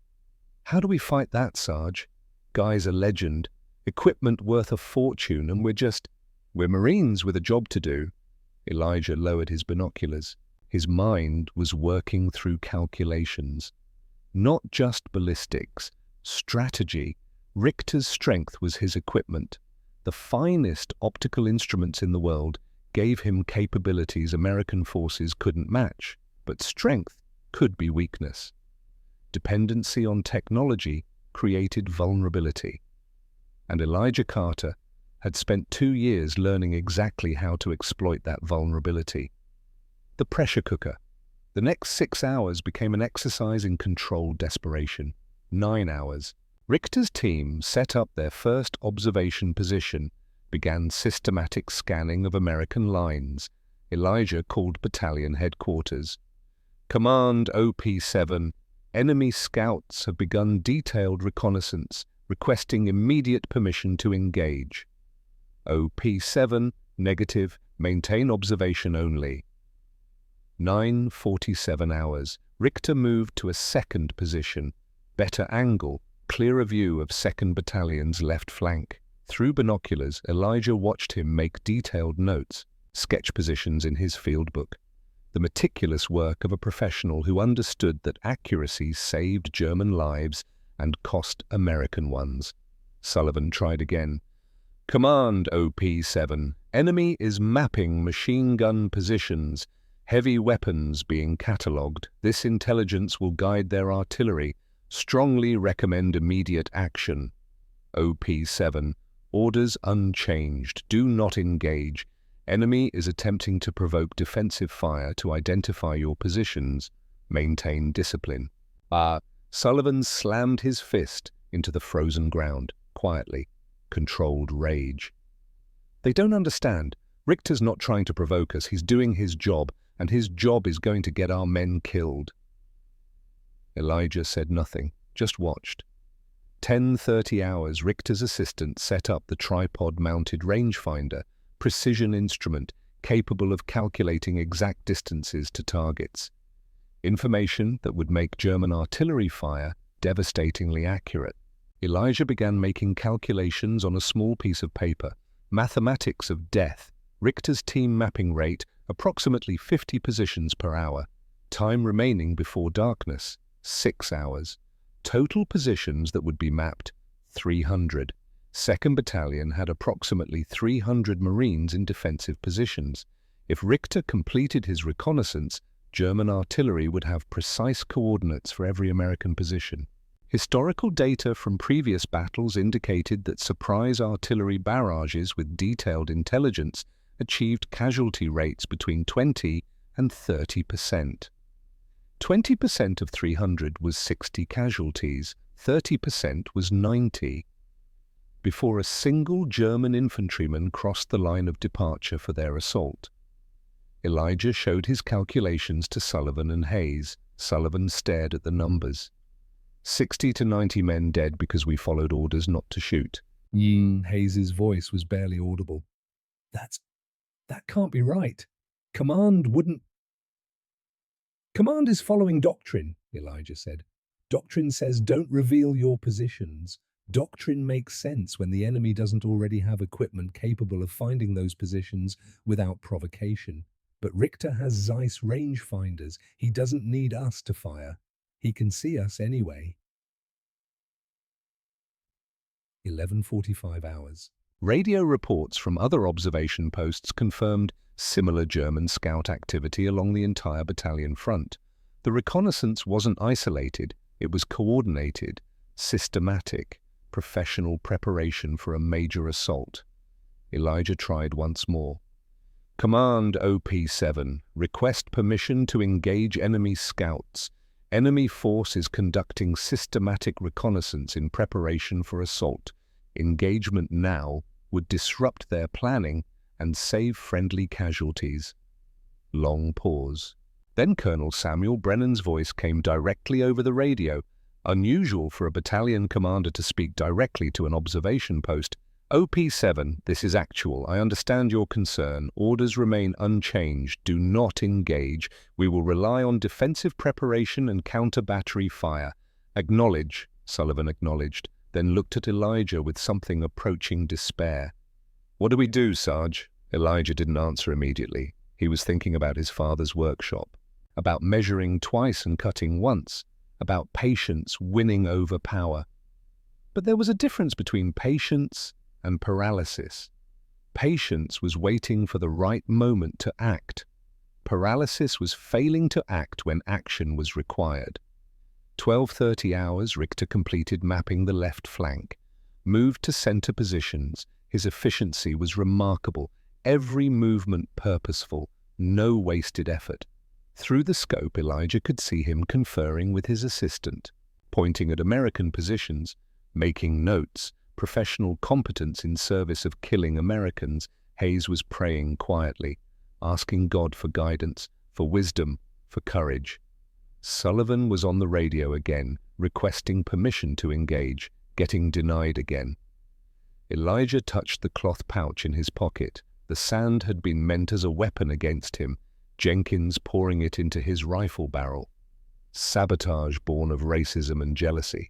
"How do we fight that, Sarge? Guy's a legend, equipment worth a fortune, and we're Marines with a job to do." Elijah lowered his binoculars. His mind was working through calculations. Not just ballistics, strategy. Richter's strength was his equipment. The finest optical instruments in the world gave him capabilities American forces couldn't match, but strength could be weakness. Dependency on technology created vulnerability. And Elijah Carter had spent 2 years learning exactly how to exploit that vulnerability. The pressure cooker. The next 6 hours became an exercise in controlled desperation. 9 hours. Richter's team set up their first observation position, began systematic scanning of American lines. Elijah called battalion headquarters. "Command OP-7, enemy scouts have begun detailed reconnaissance, requesting immediate permission to engage." OP-7, negative, maintain observation only. 9:47 hours. Richter moved to a second position, better angle, clearer view of 2nd Battalion's left flank. Through binoculars, Elijah watched him make detailed notes, sketch positions in his field book. The meticulous work of a professional who understood that accuracy saved German lives and cost American ones. Sullivan tried again. "Command OP-7, enemy is mapping machine gun positions, heavy weapons being catalogued. This intelligence will guide their artillery. Strongly recommend immediate action." OP-7, orders unchanged. Do not engage. Enemy is attempting to provoke defensive fire to identify your positions. Maintain discipline. Sullivan slammed his fist into the frozen ground, quietly. Controlled rage. "They don't understand. Richter's not trying to provoke us. He's doing his job, and his job is going to get our men killed." Elijah said nothing, just watched. 10:30 hours, Richter's assistant set up the tripod-mounted rangefinder, precision instrument capable of calculating exact distances to targets. Information that would make German artillery fire devastatingly accurate. Elijah began making calculations on a small piece of paper. Mathematics of death. Richter's team mapping rate, approximately 50 positions per hour. Time remaining before darkness, 6 hours. Total positions that would be mapped, 300. 2nd Battalion had approximately 300 Marines in defensive positions. If Richter completed his reconnaissance, German artillery would have precise coordinates for every American position. Historical data from previous battles indicated that surprise artillery barrages with detailed intelligence achieved casualty rates between 20 and 30%. 20% of 300 was 60 casualties, 30% was 90. before a single German infantryman crossed the line of departure for their assault. Elijah showed his calculations to Sullivan and Hayes. Sullivan stared at the numbers. 60 to 90 men dead because we followed orders not to shoot. Hayes's voice was barely audible. That can't be right. Command is following doctrine, Elijah said. Doctrine says don't reveal your positions. Doctrine makes sense when the enemy doesn't already have equipment capable of finding those positions without provocation. But Richter has Zeiss rangefinders. He doesn't need us to fire. He can see us anyway. 11:45 hours. Radio reports from other observation posts confirmed similar German scout activity along the entire battalion front. The reconnaissance wasn't isolated, it was coordinated, systematic, professional preparation for a major assault. Elijah tried once more. Command OP7, request permission to engage enemy scouts. Enemy force is conducting systematic reconnaissance in preparation for assault. Engagement now would disrupt their planning and save friendly casualties. Long pause. Then Colonel Samuel Brennan's voice came directly over the radio. Unusual for a battalion commander to speak directly to an observation post. OP7, this is actual. I understand your concern. Orders remain unchanged. Do not engage. We will rely on defensive preparation and counter-battery fire. Acknowledge, Sullivan acknowledged, then looked at Elijah with something approaching despair. What do we do, Sarge? Elijah didn't answer immediately. He was thinking about his father's workshop, about measuring twice and cutting once, about patience winning over power. But there was a difference between patience and paralysis. Patience was waiting for the right moment to act. Paralysis was failing to act when action was required. 12:30 hours, Richter completed mapping the left flank. Moved to center positions. His efficiency was remarkable. Every movement purposeful. No wasted effort. Through the scope, Elijah could see him conferring with his assistant, pointing at American positions, making notes, professional competence in service of killing Americans. Hayes was praying quietly, asking God for guidance, for wisdom, for courage. Sullivan was on the radio again, requesting permission to engage, getting denied again. Elijah touched the cloth pouch in his pocket. The sand had been meant as a weapon against him, Jenkins pouring it into his rifle barrel. Sabotage born of racism and jealousy.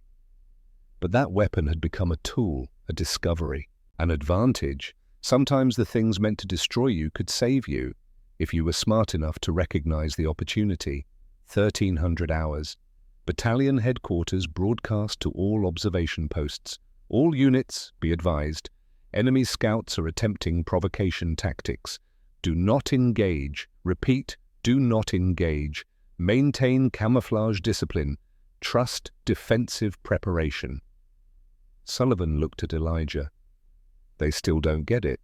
But that weapon had become a tool, a discovery, an advantage. Sometimes the things meant to destroy you could save you, if you were smart enough to recognize the opportunity. 1300 hours. Battalion headquarters broadcast to all observation posts. All units, be advised, enemy scouts are attempting provocation tactics. Do not engage. Repeat, do not engage. Maintain camouflage discipline. Trust defensive preparation. Sullivan looked at Elijah. They still don't get it.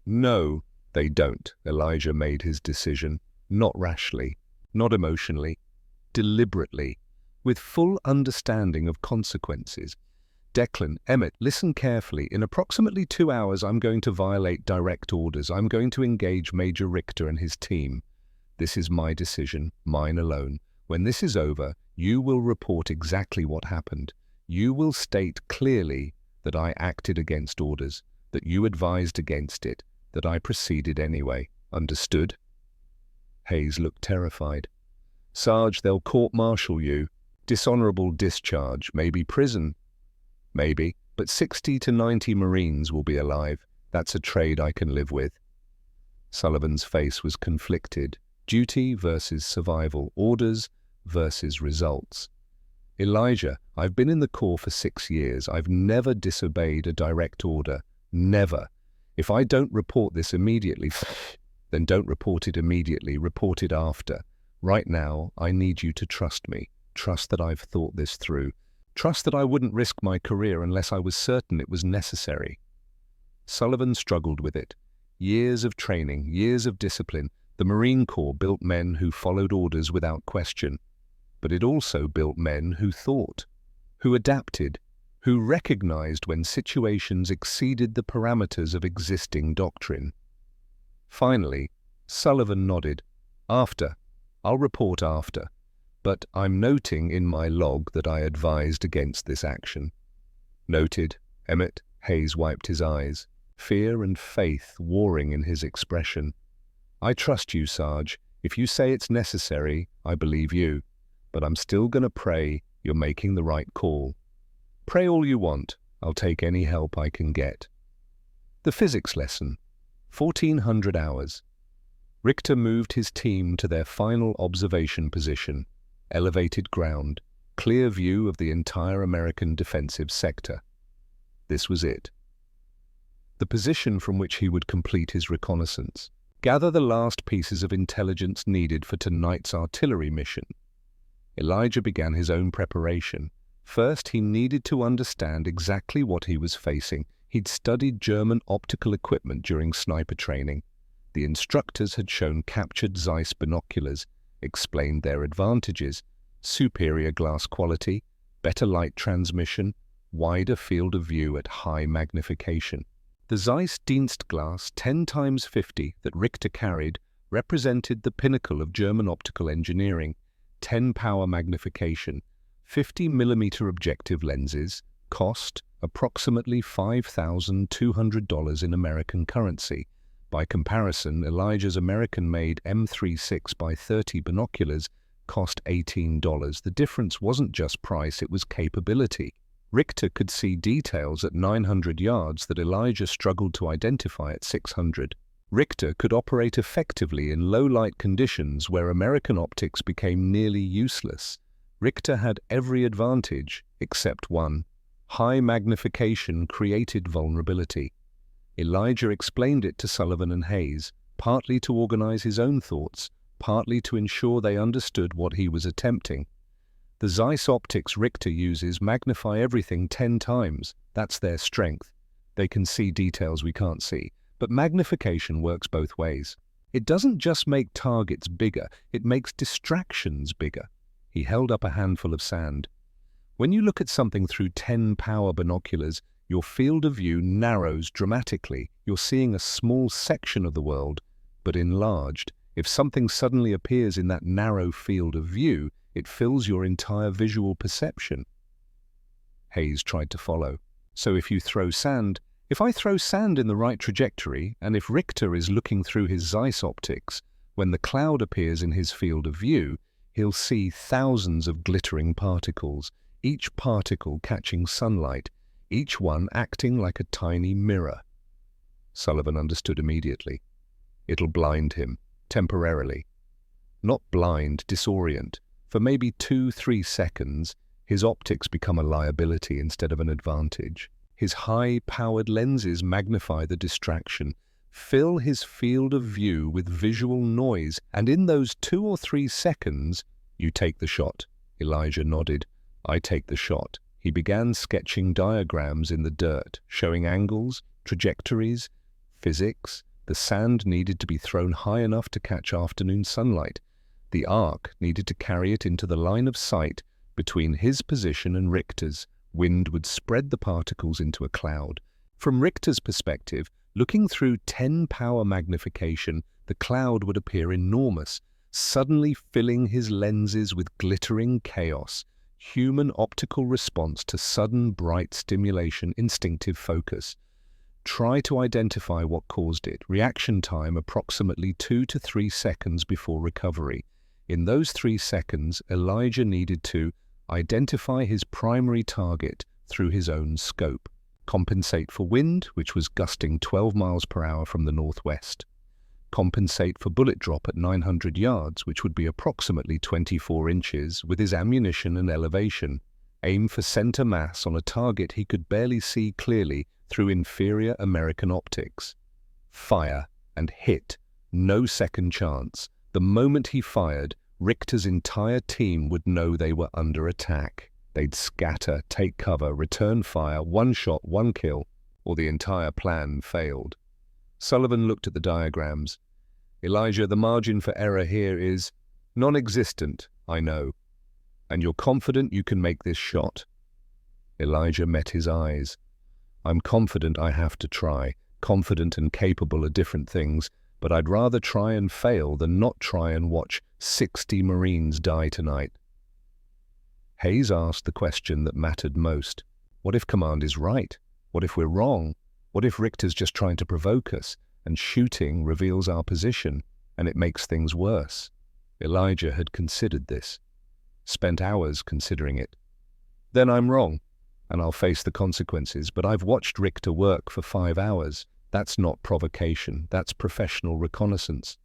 No, they don't. Elijah made his decision, not rashly, not emotionally, deliberately, with full understanding of consequences. Declan, Emmett, listen carefully. In approximately 2 hours, I'm going to violate direct orders. I'm going to engage Major Richter and his team. This is my decision, mine alone. When this is over, you will report exactly what happened. You will state clearly that I acted against orders, that you advised against it, that I proceeded anyway. Understood? Hayes looked terrified. Sarge, they'll court-martial you. Dishonorable discharge, maybe prison. Maybe, but 60 to 90 Marines will be alive. That's a trade I can live with. Sullivan's face was conflicted. Duty versus survival. Orders versus results. Elijah, I've been in the Corps for 6 years. I've never disobeyed a direct order. Never. If I don't report this immediately, then don't report it immediately. Report it after. Right now, I need you to trust me. Trust that I've thought this through. Trust that I wouldn't risk my career unless I was certain it was necessary. Sullivan struggled with it. Years of training, years of discipline. The Marine Corps built men who followed orders without question. But it also built men who thought, who adapted, who recognized when situations exceeded the parameters of existing doctrine. Finally, Sullivan nodded. I'll report after, but I'm noting in my log that I advised against this action." "Noted, Emmett." Hayes wiped his eyes, fear and faith warring in his expression. "I trust you, Sarge. If you say it's necessary, I believe you. But I'm still gonna pray you're making the right call." "Pray all you want. I'll take any help I can get." The physics lesson. 1400 hours. Richter moved his team to their final observation position, elevated ground, clear view of the entire American defensive sector. This was it. The position from which he would complete his reconnaissance, gather the last pieces of intelligence needed for tonight's artillery mission. Elijah began his own preparation. First, he needed to understand exactly what he was facing. He'd studied German optical equipment during sniper training. The instructors had shown captured Zeiss binoculars, explained their advantages: superior glass quality, better light transmission, wider field of view at high magnification. The Zeiss Dienstglas 10x50 that Richter carried represented the pinnacle of German optical engineering: 10 power magnification, 50mm objective lenses, cost approximately $5,200 in American currency. By comparison, Elijah's American-made M36x30 binoculars cost $18. The difference wasn't just price, it was capability. Richter could see details at 900 yards that Elijah struggled to identify at 600. Richter could operate effectively in low-light conditions where American optics became nearly useless. Richter had every advantage except one: high magnification created vulnerability. Elijah explained it to Sullivan and Hayes, partly to organize his own thoughts, partly to ensure they understood what he was attempting. The Zeiss optics Richter uses magnify everything 10 times. That's their strength. They can see details we can't see. But magnification works both ways. It doesn't just make targets bigger, it makes distractions bigger. He held up a handful of sand. When you look at something through 10 power binoculars, your field of view narrows dramatically. You're seeing a small section of the world, but enlarged. If something suddenly appears in that narrow field of view, it fills your entire visual perception. Hayes tried to follow. So if I throw sand in the right trajectory, and if Richter is looking through his Zeiss optics, when the cloud appears in his field of view, he'll see thousands of glittering particles, each particle catching sunlight, each one acting like a tiny mirror. Sullivan understood immediately. It'll blind him, temporarily. Not blind, disorient. For maybe 2-3 seconds, his optics become a liability instead of an advantage. His high-powered lenses magnify the distraction, fill his field of view with visual noise, and in those 2 or 3 seconds, you take the shot. Elijah nodded. I take the shot. He began sketching diagrams in the dirt, showing angles, trajectories, physics. The sand needed to be thrown high enough to catch afternoon sunlight. The arc needed to carry it into the line of sight between his position and Richter's. Wind would spread the particles into a cloud. From Richter's perspective, looking through 10 power magnification, the cloud would appear enormous, suddenly filling his lenses with glittering chaos. Human optical response to sudden bright stimulation, instinctive focus. Try to identify what caused it. Reaction time approximately 2 to 3 seconds before recovery. In those 3 seconds, Elijah needed to identify his primary target through his own scope, compensate for wind, which was gusting 12 miles per hour from the northwest, compensate for bullet drop at 900 yards, which would be approximately 24 inches, with his ammunition and elevation, aim for center mass on a target he could barely see clearly through inferior American optics. Fire and hit. No second chance. The moment he fired, Richter's entire team would know they were under attack. They'd scatter, take cover, return fire, one shot, one kill, or the entire plan failed. Sullivan looked at the diagrams. Elijah, the margin for error here is non-existent, I know. And you're confident you can make this shot? Elijah met his eyes. I'm confident I have to try. Confident and capable are different things, but I'd rather try and fail than not try and watch 60 Marines die tonight. Hayes asked the question that mattered most. What if command is right? What if we're wrong? What if Richter's just trying to provoke us, and shooting reveals our position, and it makes things worse? Elijah had considered this, spent hours considering it. Then I'm wrong, and I'll face the consequences, but I've watched Richter work for 5 hours. That's not provocation, that's professional reconnaissance.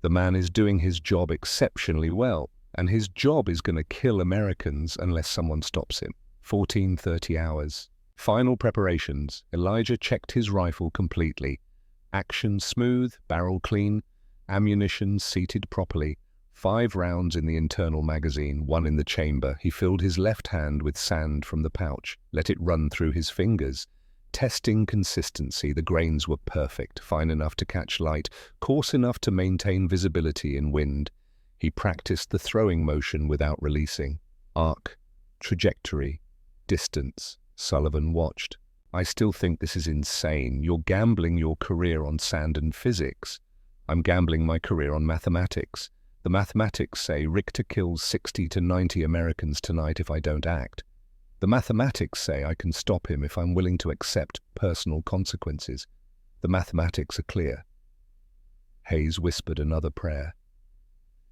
The man is doing his job exceptionally well, and his job is going to kill Americans unless someone stops him. 14-30 hours. Final preparations. Elijah checked his rifle completely. Action smooth, barrel clean, ammunition seated properly. 5 rounds in the internal magazine, 1 in the chamber. He filled his left hand with sand from the pouch, let it run through his fingers. Testing consistency, the grains were perfect, fine enough to catch light, coarse enough to maintain visibility in wind. He practiced the throwing motion without releasing. Arc, trajectory, distance. Sullivan watched. I still think this is insane. You're gambling your career on sand and physics. I'm gambling my career on mathematics. The mathematics say Richter kills 60 to 90 Americans tonight if I don't act. The mathematics say I can stop him if I'm willing to accept personal consequences. The mathematics are clear. Hayes whispered another prayer.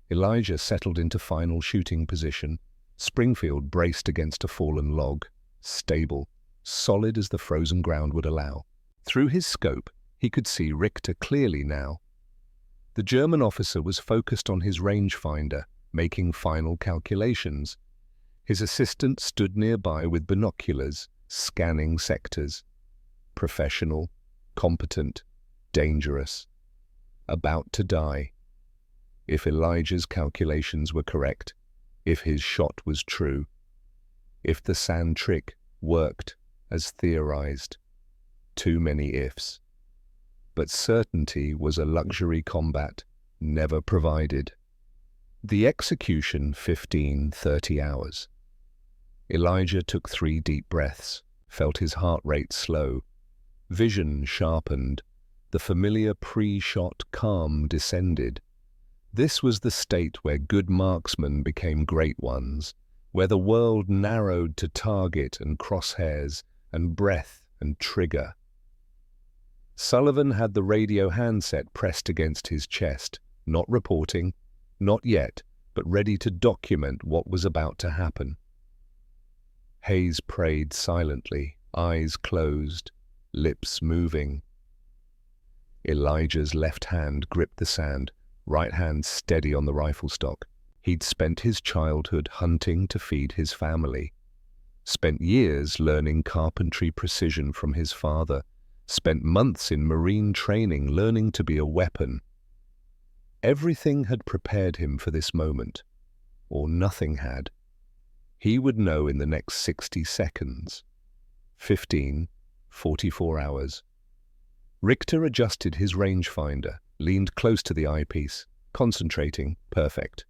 Elijah settled into final shooting position. Springfield braced against a fallen log, stable, solid as the frozen ground would allow. Through his scope, he could see Richter clearly now. The German officer was focused on his rangefinder, making final calculations. His assistant stood nearby with binoculars, scanning sectors. Professional, competent, dangerous. About to die. If Elijah's calculations were correct, if his shot was true, if the sand trick worked as theorized. Too many ifs. But certainty was a luxury combat never provided. The execution 15-30 hours. Elijah took 3 deep breaths, felt his heart rate slow. Vision sharpened. The familiar pre-shot calm descended. This was the state where good marksmen became great ones, where the world narrowed to target and crosshairs and breath and trigger. Sullivan had the radio handset pressed against his chest, not reporting, not yet, but ready to document what was about to happen. Hayes prayed silently, eyes closed, lips moving. Elijah's left hand gripped the sand, right hand steady on the rifle stock. He'd spent his childhood hunting to feed his family. Spent years learning carpentry precision from his father. Spent months in Marine training learning to be a weapon. Everything had prepared him for this moment, or nothing had. He would know in the next 60 seconds. 44 hours. Richter adjusted his rangefinder, leaned close to the eyepiece, concentrating, perfect.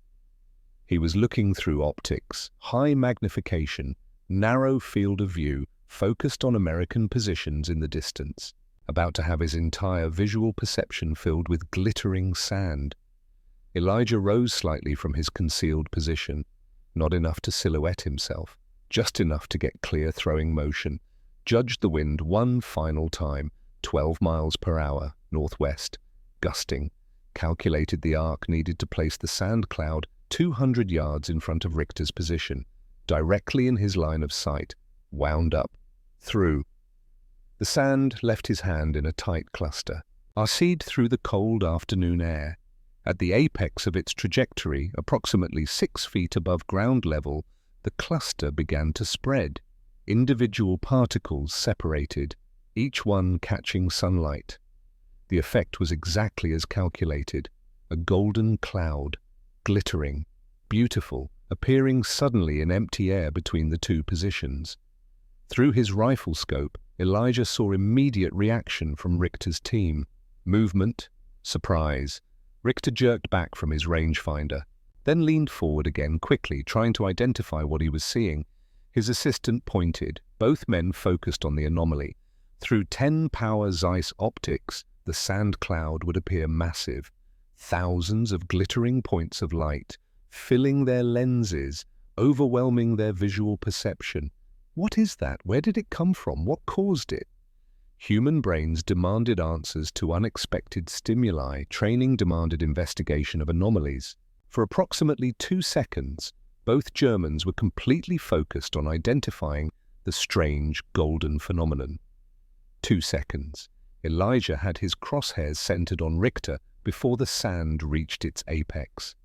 He was looking through optics, high magnification, narrow field of view, focused on American positions in the distance, about to have his entire visual perception filled with glittering sand. Elijah rose slightly from his concealed position, not enough to silhouette himself, just enough to get clear throwing motion, judged the wind one final time, 12 miles per hour, northwest, gusting, calculated the arc needed to place the sand cloud 200 yards in front of Richter's position, directly in his line of sight, wound up, through. The sand left his hand in a tight cluster, arced through the cold afternoon air. At the apex of its trajectory, approximately 6 feet above ground level, the cluster began to spread. Individual particles separated, each one catching sunlight. The effect was exactly as calculated, a golden cloud, glittering, beautiful, appearing suddenly in empty air between the 2 positions. Through his rifle scope, Elijah saw immediate reaction from Richter's team. Movement, surprise. Richter jerked back from his rangefinder, then leaned forward again quickly, trying to identify what he was seeing. His assistant pointed, Both men focused on the anomaly. Through 10-power Zeiss optics, the sand cloud would appear massive, thousands of glittering points of light, filling their lenses, overwhelming their visual perception. What is that? Where did it come from? What caused it? Human brains demanded answers to unexpected stimuli. Training demanded investigation of anomalies. For approximately 2 seconds, both Germans were completely focused on identifying the strange golden phenomenon. 2 seconds. Elijah had his crosshairs centered on Richter before the sand reached its apex.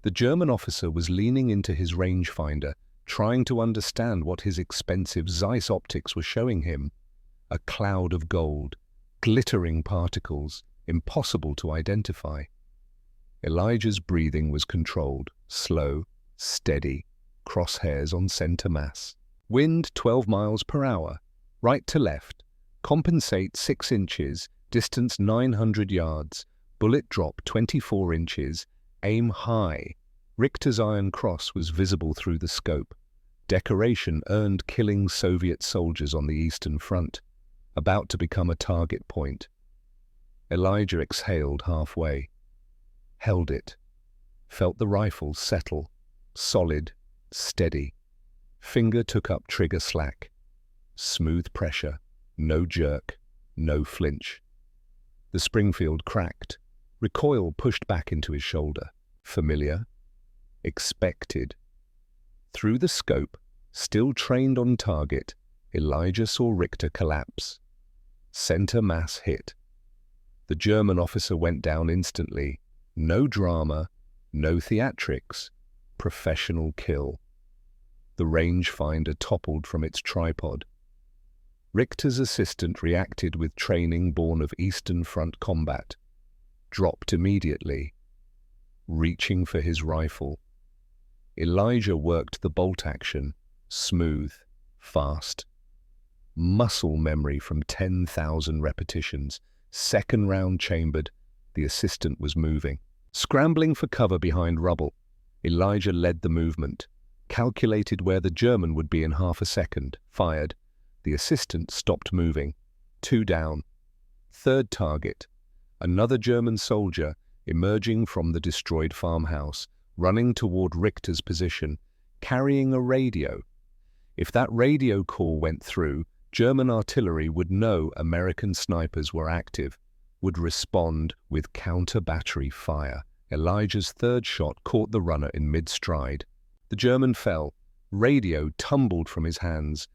The German officer was leaning into his rangefinder, trying to understand what his expensive Zeiss optics were showing him. A cloud of gold, glittering particles, impossible to identify. Elijah's breathing was controlled, slow, steady, crosshairs on center mass. Wind 12 miles per hour, right to left, compensate 6 inches, distance 900 yards, bullet drop 24 inches, aim high. Richter's Iron Cross was visible through the scope. Decoration earned killing Soviet soldiers on the Eastern Front, about to become a target point. Elijah exhaled halfway, held it, felt the rifle settle, solid, steady. Finger took up trigger slack. Smooth pressure, no jerk, no flinch. The Springfield cracked. Recoil pushed back into his shoulder. Familiar? Expected. Through the scope, still trained on target, Elijah saw Richter collapse. Center mass hit. The German officer went down instantly. No drama, no theatrics. Professional kill. The rangefinder toppled from its tripod. Richter's assistant reacted with training born of Eastern Front combat. Dropped immediately, reaching for his rifle. Elijah worked the bolt action, smooth, fast. Muscle memory from 10,000 repetitions. Second round chambered, the assistant was moving. Scrambling for cover behind rubble, Elijah led the movement, calculated where the German would be in half a second, fired. The assistant stopped moving. 2 down. Third target. Another German soldier, emerging from the destroyed farmhouse, running toward Richter's position, carrying a radio. If that radio call went through, German artillery would know American snipers were active, would respond with counter-battery fire. Elijah's third shot caught the runner in mid-stride. The German fell. Radio tumbled from his hands.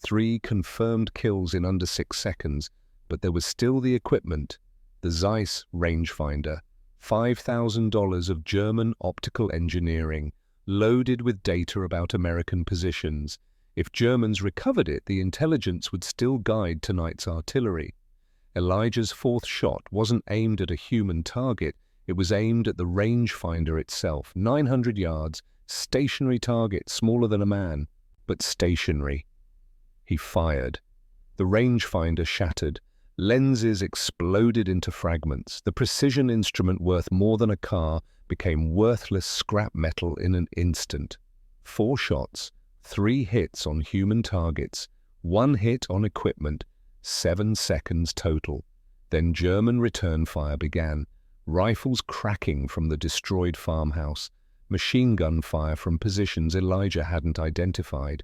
3 confirmed kills in under 6 seconds, but there was still the equipment. The Zeiss rangefinder, $5,000 of German optical engineering, loaded with data about American positions. If Germans recovered it, the intelligence would still guide tonight's artillery. Elijah's fourth shot wasn't aimed at a human target, it was aimed at the rangefinder itself. 900 yards, stationary target, smaller than a man, but stationary. He fired. The rangefinder shattered. Lenses exploded into fragments. The precision instrument, worth more than a car, became worthless scrap metal in an instant. 4 shots, 3 hits on human targets, 1 hit on equipment, 7 seconds total. Then German return fire began, rifles cracking from the destroyed farmhouse, machine gun fire from positions Elijah hadn't identified.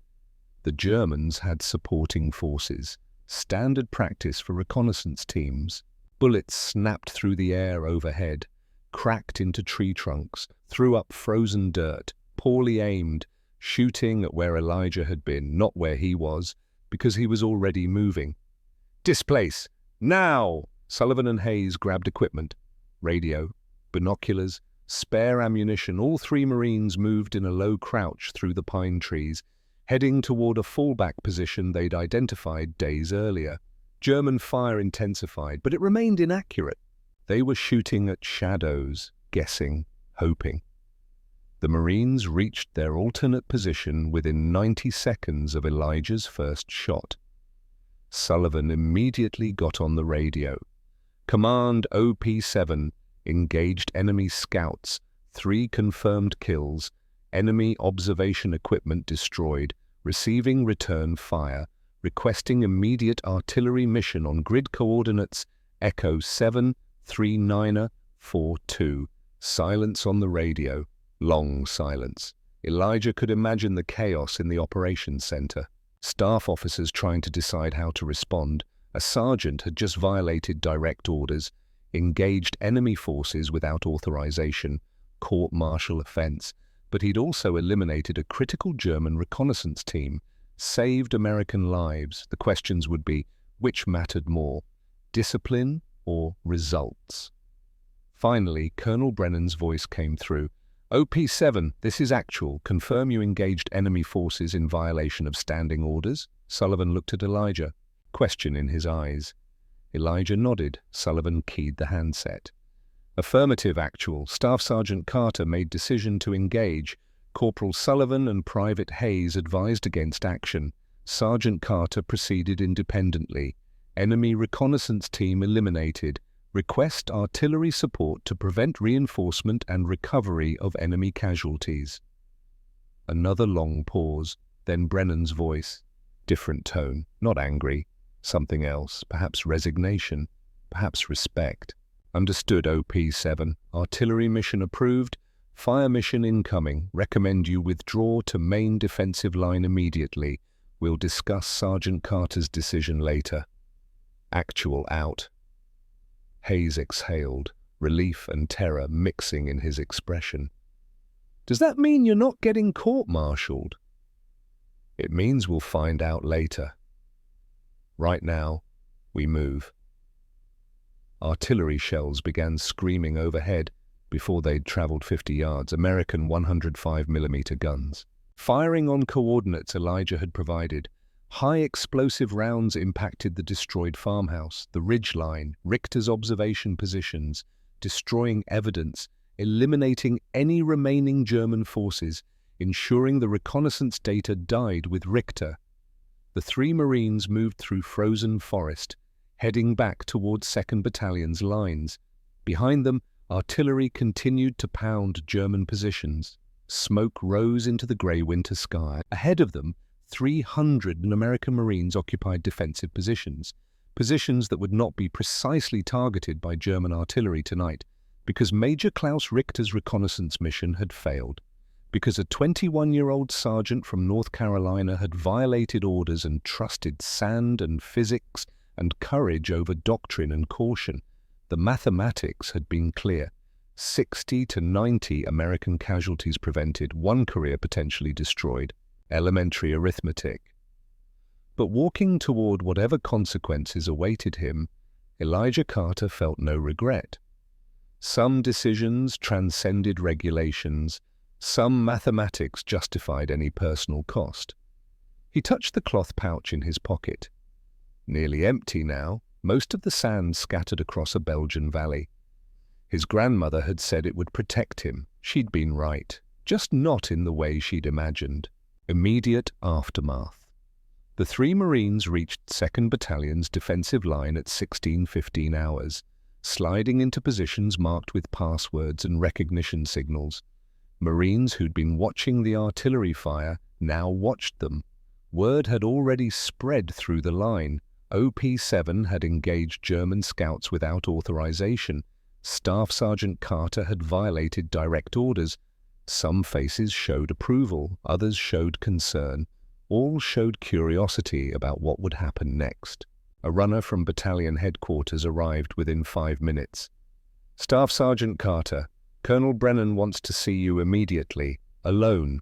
The Germans had supporting forces, standard practice for reconnaissance teams. Bullets snapped through the air overhead, cracked into tree trunks, threw up frozen dirt, poorly aimed, shooting at where Elijah had been, not where he was, because he was already moving. Displace! Now! Sullivan and Hayes grabbed equipment. Radio, binoculars, spare ammunition. All 3 Marines moved in a low crouch through the pine trees, heading toward a fallback position they'd identified days earlier. German fire intensified, but it remained inaccurate. They were shooting at shadows, guessing, hoping. The Marines reached their alternate position within 90 seconds of Elijah's first shot. Sullivan immediately got on the radio. Command OP-7, engaged enemy scouts, 3 confirmed kills, enemy observation equipment destroyed. receiving return fire, requesting immediate artillery mission on grid coordinates Echo 73942. Silence on the radio. Long silence. Elijah could imagine the chaos in the operations center. Staff officers trying to decide how to respond. A sergeant had just violated direct orders, engaged enemy forces without authorization, court-martial offense, but he'd also eliminated a critical German reconnaissance team, saved American lives. The questions would be, which mattered more, discipline or results? Finally, Colonel Brennan's voice came through. OP-7, this is actual. Confirm you engaged enemy forces in violation of standing orders? Sullivan looked at Elijah, question in his eyes. Elijah nodded. Sullivan keyed the handset. Affirmative, actual. Staff Sergeant Carter made decision to engage. Corporal Sullivan and Private Hayes advised against action. Sergeant Carter proceeded independently. Enemy reconnaissance team eliminated. Request artillery support to prevent reinforcement and recovery of enemy casualties. Another long pause, then Brennan's voice. Different tone, not angry. Something else, perhaps resignation, perhaps respect. Understood, OP-7. Artillery mission approved. Fire mission incoming. Recommend you withdraw to main defensive line immediately. We'll discuss Sergeant Carter's decision later. Actual out. Hayes exhaled, relief and terror mixing in his expression. Does that mean you're not getting court-martialed? It means we'll find out later. Right now, we move. Artillery shells began screaming overhead before they'd traveled 50 yards, American 105mm guns. Firing on coordinates Elijah had provided, high explosive rounds impacted the destroyed farmhouse, the ridgeline, Richter's observation positions, destroying evidence, eliminating any remaining German forces, ensuring the reconnaissance data died with Richter. The 3 Marines moved through frozen forest, heading back towards 2nd Battalion's lines. Behind them, artillery continued to pound German positions. Smoke rose into the grey winter sky. Ahead of them, 300 American Marines occupied defensive positions, positions that would not be precisely targeted by German artillery tonight, because Major Klaus Richter's reconnaissance mission had failed, because a 21-year-old sergeant from North Carolina had violated orders and trusted sand and physics and courage over doctrine and caution. The mathematics had been clear. 60 to 90 American casualties prevented, 1 career potentially destroyed. Elementary arithmetic. But walking toward whatever consequences awaited him, Elijah Carter felt no regret. Some decisions transcended regulations, some mathematics justified any personal cost. He touched the cloth pouch in his pocket. Nearly empty now, most of the sand scattered across a Belgian valley. His grandmother had said it would protect him. She'd been right, just not in the way she'd imagined. Immediate aftermath. The 3 Marines reached 2nd Battalion's defensive line at 16:15 hours, sliding into positions marked with passwords and recognition signals. Marines who'd been watching the artillery fire now watched them. Word had already spread through the line. OP-7 had engaged German scouts without authorization. Staff Sergeant Carter had violated direct orders. Some faces showed approval, others showed concern. All showed curiosity about what would happen next. A runner from battalion headquarters arrived within 5 minutes. Staff Sergeant Carter, Colonel Brennan wants to see you immediately, alone.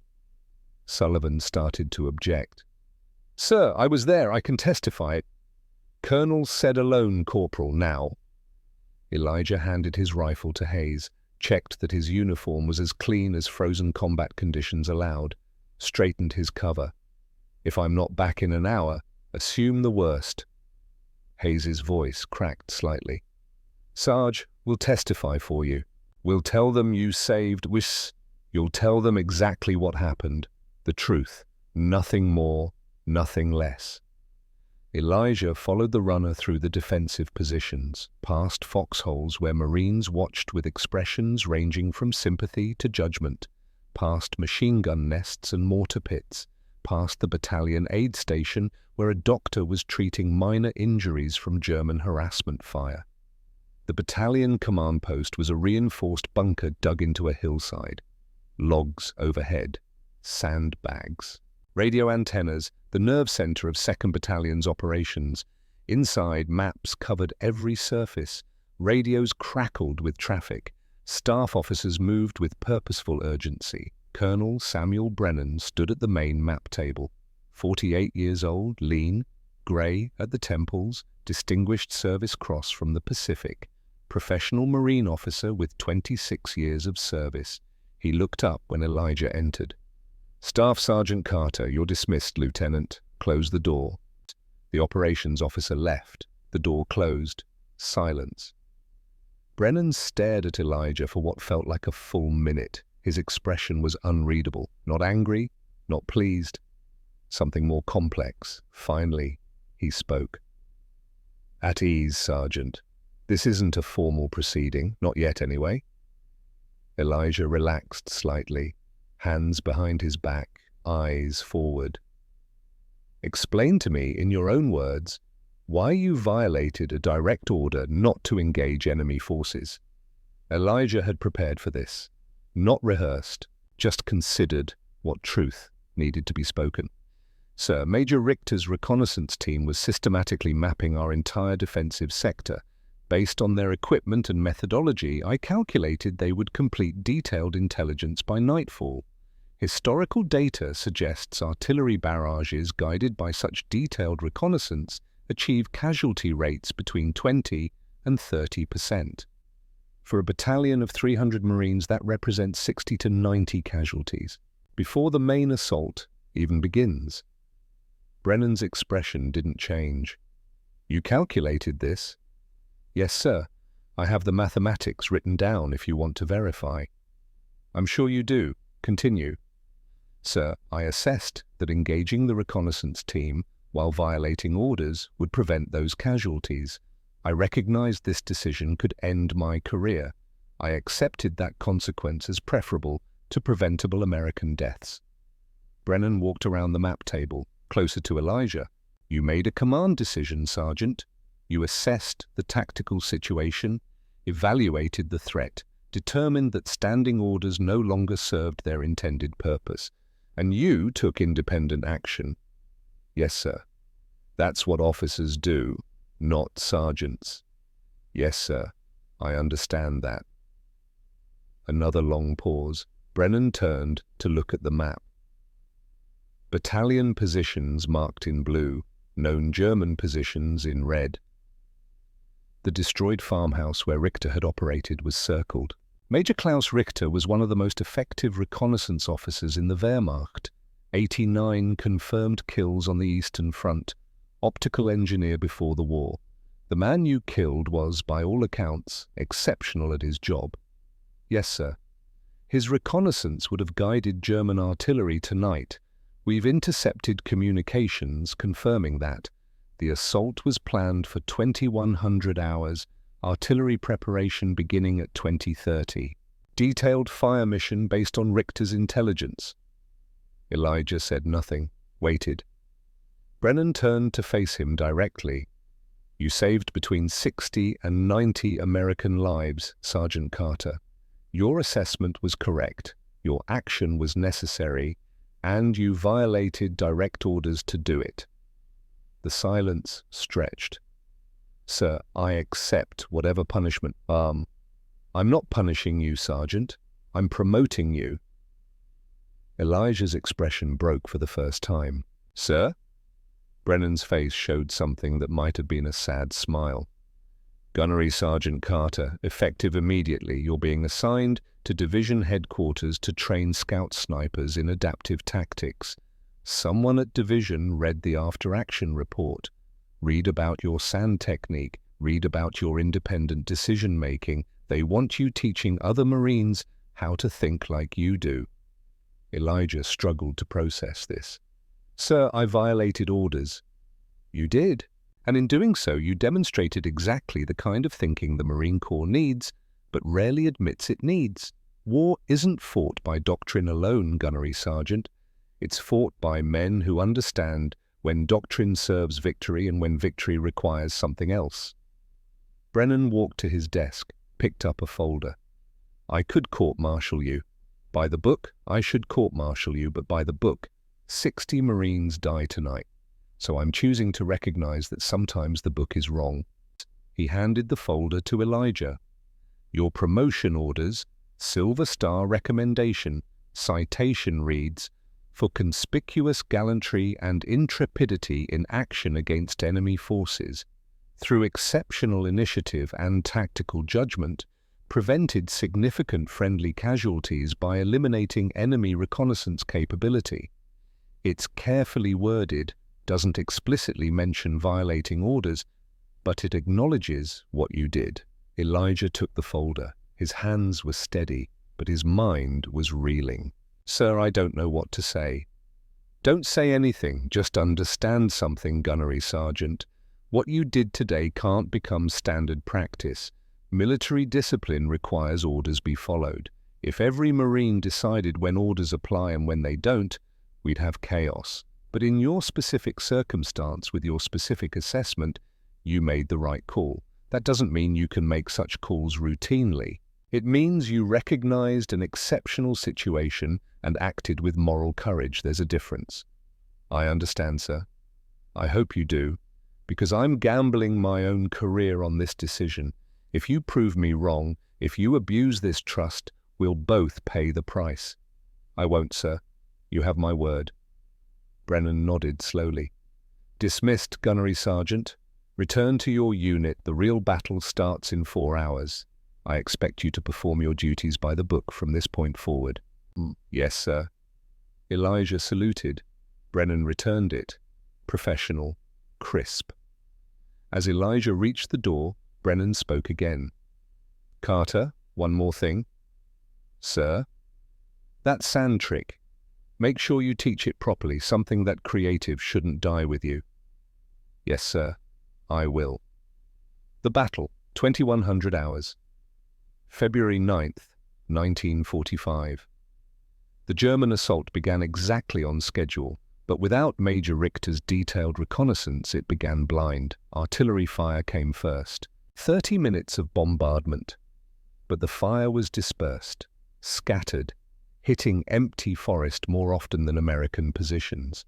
Sullivan started to object. Sir, I was there, I can testify. Colonel said alone, Corporal, now. Elijah handed his rifle to Hayes, checked that his uniform was as clean as frozen combat conditions allowed, straightened his cover. If I'm not back in an hour, assume the worst. Hayes's voice cracked slightly. Sarge, we'll testify for you. We'll tell them you saved You'll tell them exactly what happened. The truth. Nothing more, nothing less. Elijah followed the runner through the defensive positions, past foxholes where Marines watched with expressions ranging from sympathy to judgment, past machine gun nests and mortar pits, past the battalion aid station where a doctor was treating minor injuries from German harassment fire. The battalion command post was a reinforced bunker dug into a hillside. Logs overhead, sandbags. Radio antennas, the nerve center of 2nd Battalion's operations. Inside, maps covered every surface. Radios crackled with traffic. Staff officers moved with purposeful urgency. Colonel Samuel Brennan stood at the main map table. 48 years old, lean, grey at the temples, Distinguished Service Cross from the Pacific. Professional Marine officer with 26 years of service. He looked up when Elijah entered. "Staff Sergeant Carter, you're dismissed, Lieutenant." Close the door. The operations officer left. The door closed. Silence. Brennan stared at Elijah for what felt like a full minute. His expression was unreadable. Not angry, not pleased. Something more complex. Finally, he spoke. "At ease, Sergeant. This isn't a formal proceeding, not yet anyway." Elijah relaxed slightly, hands behind his back, eyes forward. "Explain to me, in your own words, why you violated a direct order not to engage enemy forces." Elijah had prepared for this, not rehearsed, just considered what truth needed to be spoken. "Sir, Major Richter's reconnaissance team was systematically mapping our entire defensive sector. Based on their equipment and methodology, I calculated they would complete detailed intelligence by nightfall. Historical data suggests artillery barrages guided by such detailed reconnaissance achieve casualty rates between 20 and 30%. For a battalion of 300 Marines, that represents 60 to 90 casualties, before the main assault even begins." Brennan's expression didn't change. "You calculated this?" "Yes, sir. I have the mathematics written down if you want to verify." "I'm sure you do. Continue." "Sir, I assessed that engaging the reconnaissance team while violating orders would prevent those casualties. I recognized this decision could end my career. I accepted that consequence as preferable to preventable American deaths." Brennan walked around the map table, closer to Elijah. "You made a command decision, Sergeant. You assessed the tactical situation, evaluated the threat, determined that standing orders no longer served their intended purpose, and you took independent action." "Yes, sir." "That's what officers do, not sergeants." "Yes, sir. I understand that." Another long pause. Brennan turned to look at the map. Battalion positions marked in blue, known German positions in red. The destroyed farmhouse where Richter had operated was circled. Major Klaus Richter was one of the most effective reconnaissance officers in the Wehrmacht. 89 confirmed kills on the Eastern Front. Optical engineer before the war. The man you killed was, by all accounts, exceptional at his job. "Yes, sir." "His reconnaissance would have guided German artillery tonight. We've intercepted communications confirming that. The assault was planned for 2100 hours, artillery preparation beginning at 2030. Detailed fire mission based on Richter's intelligence." Elijah said nothing, waited. Brennan turned to face him directly. "You saved between 60 and 90 American lives, Sergeant Carter. Your assessment was correct, your action was necessary, and you violated direct orders to do it." The silence stretched. "Sir, I accept whatever punishment." I'm not punishing you, Sergeant. I'm promoting you." Elijah's expression broke for the first time. "Sir?" Brennan's face showed something that might have been a sad smile. "Gunnery Sergeant Carter, effective immediately, you're being assigned to Division Headquarters to train scout snipers in adaptive tactics. Someone at Division read the after-action report. Read about your SAND technique. Read about your independent decision-making. They want you teaching other Marines how to think like you do." Elijah struggled to process this. "Sir, I violated orders." "You did. And in doing so, you demonstrated exactly the kind of thinking the Marine Corps needs, but rarely admits it needs. War isn't fought by doctrine alone, Gunnery Sergeant. It's fought by men who understand when doctrine serves victory and when victory requires something else. Brennan walked to his desk, picked up a folder. I could court-martial you. By the book, I should court-martial you, but by the book, 60 Marines die tonight. So I'm choosing to recognize that sometimes the book is wrong. He handed the folder to Elijah. Your promotion orders, Silver Star recommendation, citation reads, for conspicuous gallantry and intrepidity in action against enemy forces, through exceptional initiative and tactical judgment, prevented significant friendly casualties by eliminating enemy reconnaissance capability. It's carefully worded, doesn't explicitly mention violating orders, but it acknowledges what you did. Elijah took the folder. His hands were steady, but his mind was reeling. Sir, I don't know what to say. Don't say anything, just understand something, Gunnery Sergeant. What you did today can't become standard practice. Military discipline requires orders be followed. If every Marine decided when orders apply and when they don't, we'd have chaos. But in your specific circumstance, with your specific assessment, you made the right call. That doesn't mean you can make such calls routinely. It means you recognized an exceptional situation and acted with moral courage. There's a difference. I understand, sir. I hope you do, because I'm gambling my own career on this decision. If you prove me wrong, if you abuse this trust, we'll both pay the price. I won't, sir. You have my word. Brennan nodded slowly. Dismissed, Gunnery Sergeant. Return to your unit. The real battle starts in 4 hours. I expect you to perform your duties by the book from this point forward. Yes, sir. Elijah saluted. Brennan returned it. Professional, crisp. As Elijah reached the door, Brennan spoke again. Carter, one more thing. Sir? That sand trick. Make sure you teach it properly, something that creative shouldn't die with you. Yes, sir. I will. The battle, 2100 hours. February 9th, 1945. The German assault began exactly on schedule, but without Major Richter's detailed reconnaissance, it began blind. Artillery fire came first. 30 minutes of bombardment. But the fire was dispersed, scattered, hitting empty forest more often than American positions.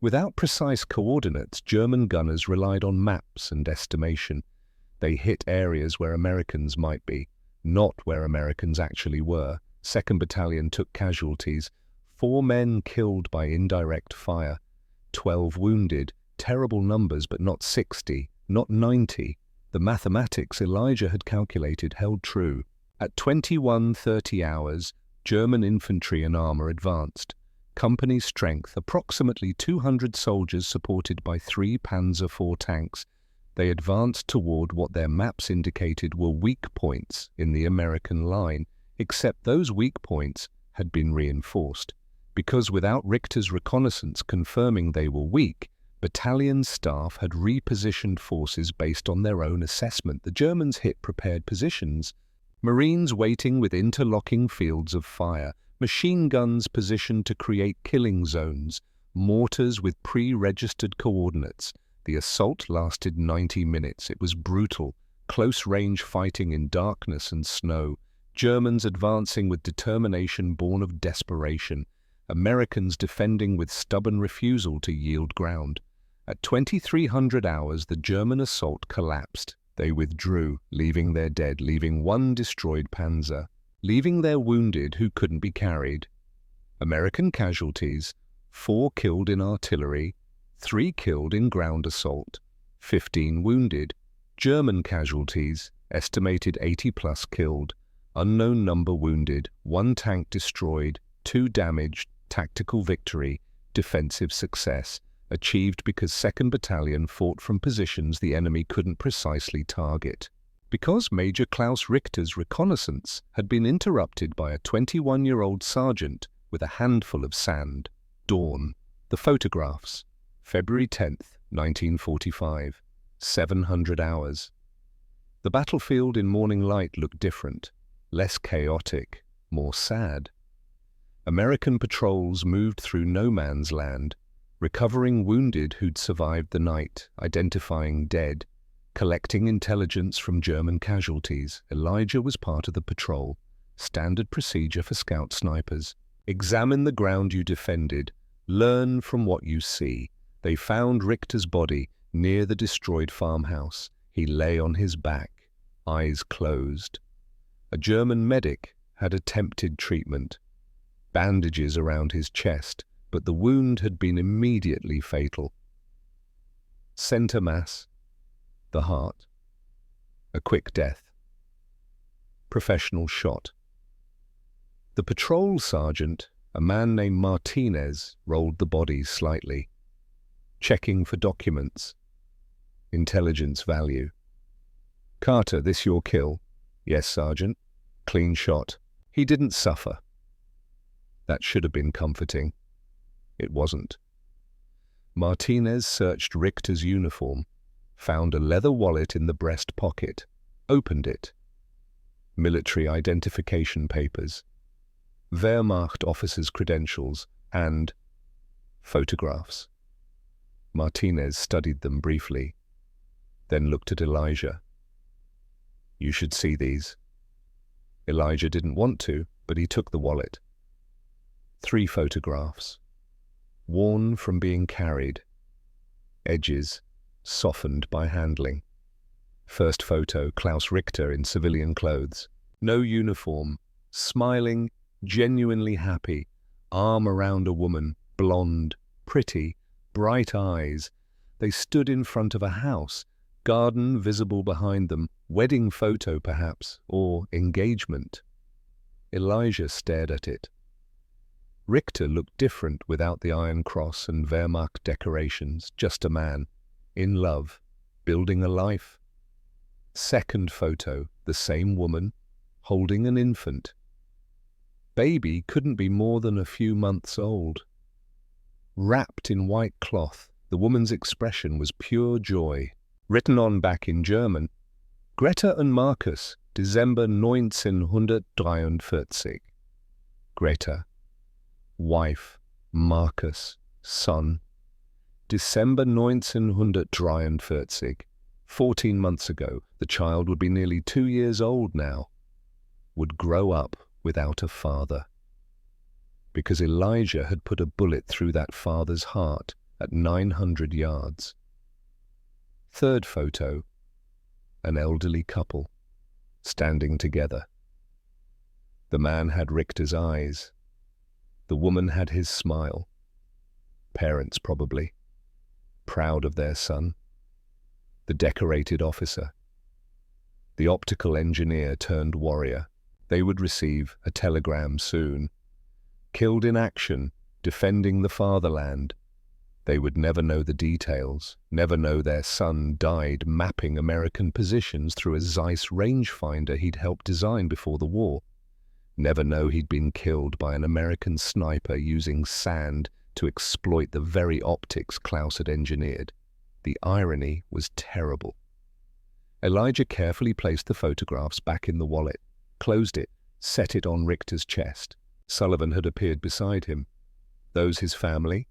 Without precise coordinates, German gunners relied on maps and estimation. They hit areas where Americans might be, not where Americans actually were. 2nd Battalion took casualties, 4 men killed by indirect fire, 12 wounded, terrible numbers but not 60, not 90. The mathematics Elijah had calculated held true. At 21:30 hours, German infantry and armor advanced. Company strength, approximately 200 soldiers supported by 3 Panzer IV tanks. They advanced toward what their maps indicated were weak points in the American line, except those weak points had been reinforced. Because without Richter's reconnaissance confirming they were weak, battalion staff had repositioned forces based on their own assessment. The Germans hit prepared positions, Marines waiting with interlocking fields of fire, machine guns positioned to create killing zones, mortars with pre-registered coordinates. The assault lasted 90 minutes. It was brutal, close-range fighting in darkness and snow, Germans advancing with determination born of desperation, Americans defending with stubborn refusal to yield ground. At 2300 hours, the German assault collapsed. They withdrew, leaving their dead, leaving 1 destroyed panzer, leaving their wounded who couldn't be carried. American casualties, 4 killed in artillery, 3 killed in ground assault, 15 wounded. German casualties, estimated 80+ killed, unknown number wounded, 1 tank destroyed, 2 damaged. Tactical victory, defensive success, achieved because 2nd Battalion fought from positions the enemy couldn't precisely target. Because Major Klaus Richter's reconnaissance had been interrupted by a 21-year-old sergeant with a handful of sand. Dawn. The photographs. February 10th, 1945. 700 hours. The battlefield in morning light looked different, less chaotic, more sad. American patrols moved through no man's land, recovering wounded who'd survived the night, identifying dead, collecting intelligence from German casualties. Elijah was part of the patrol. Standard procedure for scout snipers. Examine the ground you defended. Learn from what you see. They found Richter's body near the destroyed farmhouse. He lay on his back, eyes closed. A German medic had attempted treatment. Bandages around his chest, but the wound had been immediately fatal. Center mass, the heart. A quick death. Professional shot. The patrol sergeant, a man named Martinez, rolled the body slightly, checking for documents. Intelligence value. Carter, this your kill? Yes, Sergeant. Clean shot. He didn't suffer. That should have been comforting. It wasn't. Martinez searched Richter's uniform, found a leather wallet in the breast pocket, opened it. Military identification papers, Wehrmacht officers' credentials, and photographs. Martinez studied them briefly, then looked at Elijah. You should see these. Elijah didn't want to, but he took the wallet. 3 photographs, worn from being carried, edges softened by handling. First photo, Klaus Richter in civilian clothes, no uniform, smiling, genuinely happy, arm around a woman, blonde, pretty, bright eyes. They stood in front of a house, garden visible behind them, wedding photo perhaps, or engagement. Elijah stared at it. Richter looked different without the Iron Cross and Wehrmacht decorations, just a man, in love, building a life. Second photo, the same woman, holding an infant. Baby couldn't be more than a few months old. Wrapped in white cloth, the woman's expression was pure joy. Written on back in German, Greta und Markus, December 1943. Greta, wife, Markus, son. December 1943. 14 months ago, the child would be nearly 2 years old now. Would grow up without a father. Because Elijah had put a bullet through that father's heart at 900 yards. Third photo, an elderly couple, standing together. The man had Richter's eyes. The woman had his smile. Parents, probably. Proud of their son. The decorated officer. The optical engineer turned warrior. They would receive a telegram soon. Killed in action, defending the fatherland. They would never know the details, never know their son died mapping American positions through a Zeiss rangefinder he'd helped design before the war. Never know he'd been killed by an American sniper using sand to exploit the very optics Klaus had engineered. The irony was terrible. Elijah carefully placed the photographs back in the wallet, closed it, set it on Richter's chest. Sullivan had appeared beside him. Those his family?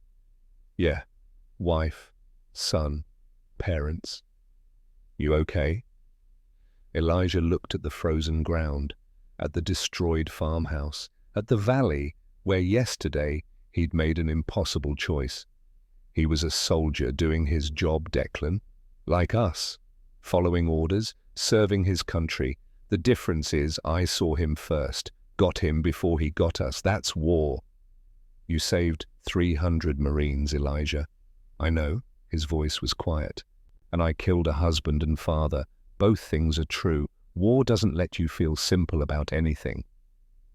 Yeah. Wife, son, parents. You okay? Elijah looked at the frozen ground, at the destroyed farmhouse, at the valley where yesterday he'd made an impossible choice. He was a soldier doing his job, Declan, like us, following orders, serving his country. The difference is I saw him first, got him before he got us. That's war. You saved 300 Marines, Elijah. I know, his voice was quiet. And I killed a husband and father. Both things are true. War doesn't let you feel simple about anything.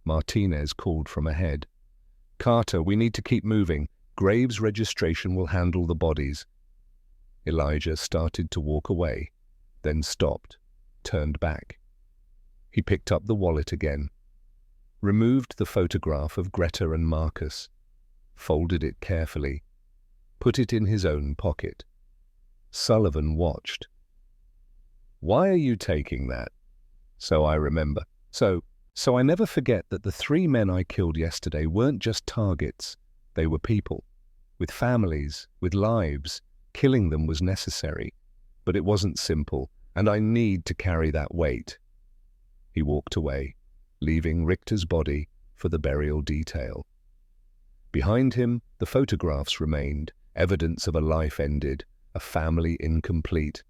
Martinez called from ahead. Carter, we need to keep moving. Graves registration will handle the bodies. Elijah started to walk away, then stopped, turned back. He picked up the wallet again, removed the photograph of Greta and Markus, folded it carefully, put it in his own pocket. Sullivan watched. Why are you taking that? So I remember. So So I never forget that the 3 men I killed yesterday weren't just targets. They were people, with families, with lives. Killing them was necessary, but it wasn't simple, and I need to carry that weight. He walked away, leaving Richter's body for the burial detail. Behind him, the photographs remained, evidence of a life ended, a family incomplete,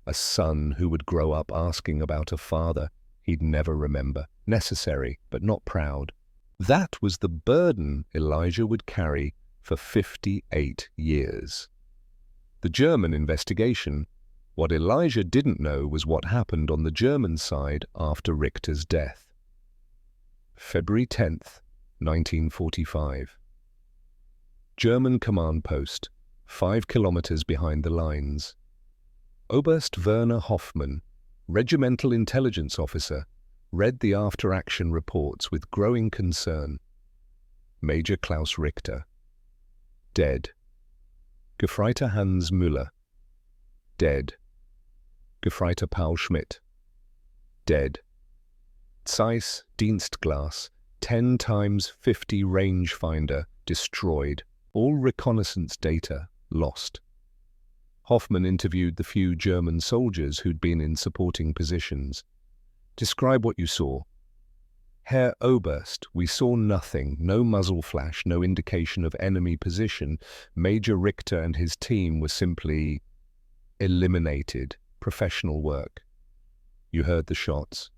a son who would grow up asking about a father he'd never remember, necessary but not proud. That was the burden Elijah would carry for 58 years. The German investigation. What Elijah didn't know was what happened on the German side after Richter's death. February 10th, 1945. German command post, 5 kilometers behind the lines. Oberst Werner Hoffmann, regimental intelligence officer, read the after-action reports with growing concern. Major Klaus Richter, dead. Gefreiter Hans Müller, dead. Gefreiter Paul Schmidt, dead. Zeiss Dienstglas, 10 times 50 rangefinder, destroyed. All reconnaissance data lost. Hoffmann interviewed the few German soldiers who'd been in supporting positions. Describe what you saw. Herr Oberst, we saw nothing, no muzzle flash, no indication of enemy position. Major Richter and his team were simply eliminated. Professional work. You heard the shots.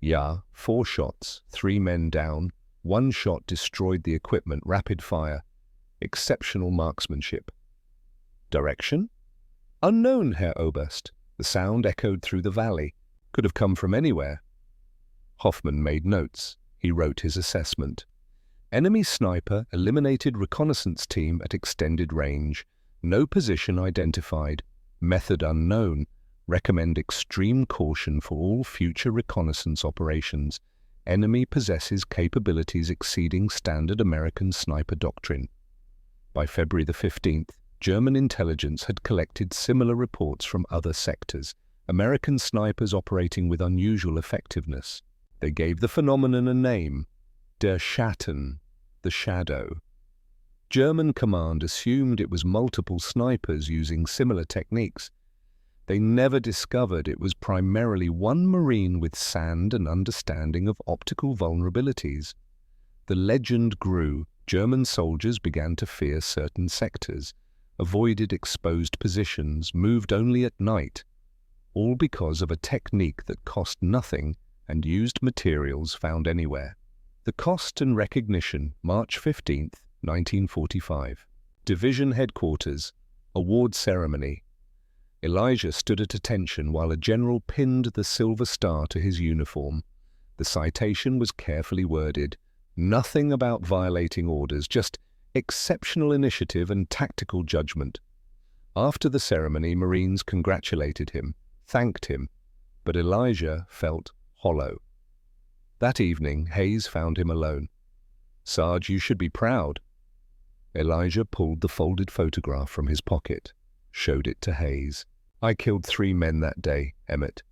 Yeah, 4 shots, 3 men down. 1 shot destroyed the equipment, rapid fire. Exceptional marksmanship. Direction? Unknown, Herr Oberst. The sound echoed through the valley. Could have come from anywhere. Hoffmann made notes. He wrote his assessment. Enemy sniper eliminated reconnaissance team at extended range. No position identified. Method unknown. Recommend extreme caution for all future reconnaissance operations. Enemy possesses capabilities exceeding standard American sniper doctrine. By February the 15th, German intelligence had collected similar reports from other sectors. American snipers operating with unusual effectiveness. They gave the phenomenon a name, Der Schatten, the shadow. German command assumed it was multiple snipers using similar techniques. They never discovered it was primarily one Marine with sand and understanding of optical vulnerabilities. The legend grew. German soldiers began to fear certain sectors, avoided exposed positions, moved only at night, all because of a technique that cost nothing and used materials found anywhere. The cost and recognition, March 15th, 1945. Division headquarters, award ceremony. Elijah stood at attention while a general pinned the silver star to his uniform. The citation was carefully worded. Nothing about violating orders, just exceptional initiative and tactical judgment. After the ceremony, Marines congratulated him, thanked him, but Elijah felt hollow. That evening, Hayes found him alone. "Sarge, you should be proud." Elijah pulled the folded photograph from his pocket, showed it to Hayes. "I killed 3 men that day, Emmett."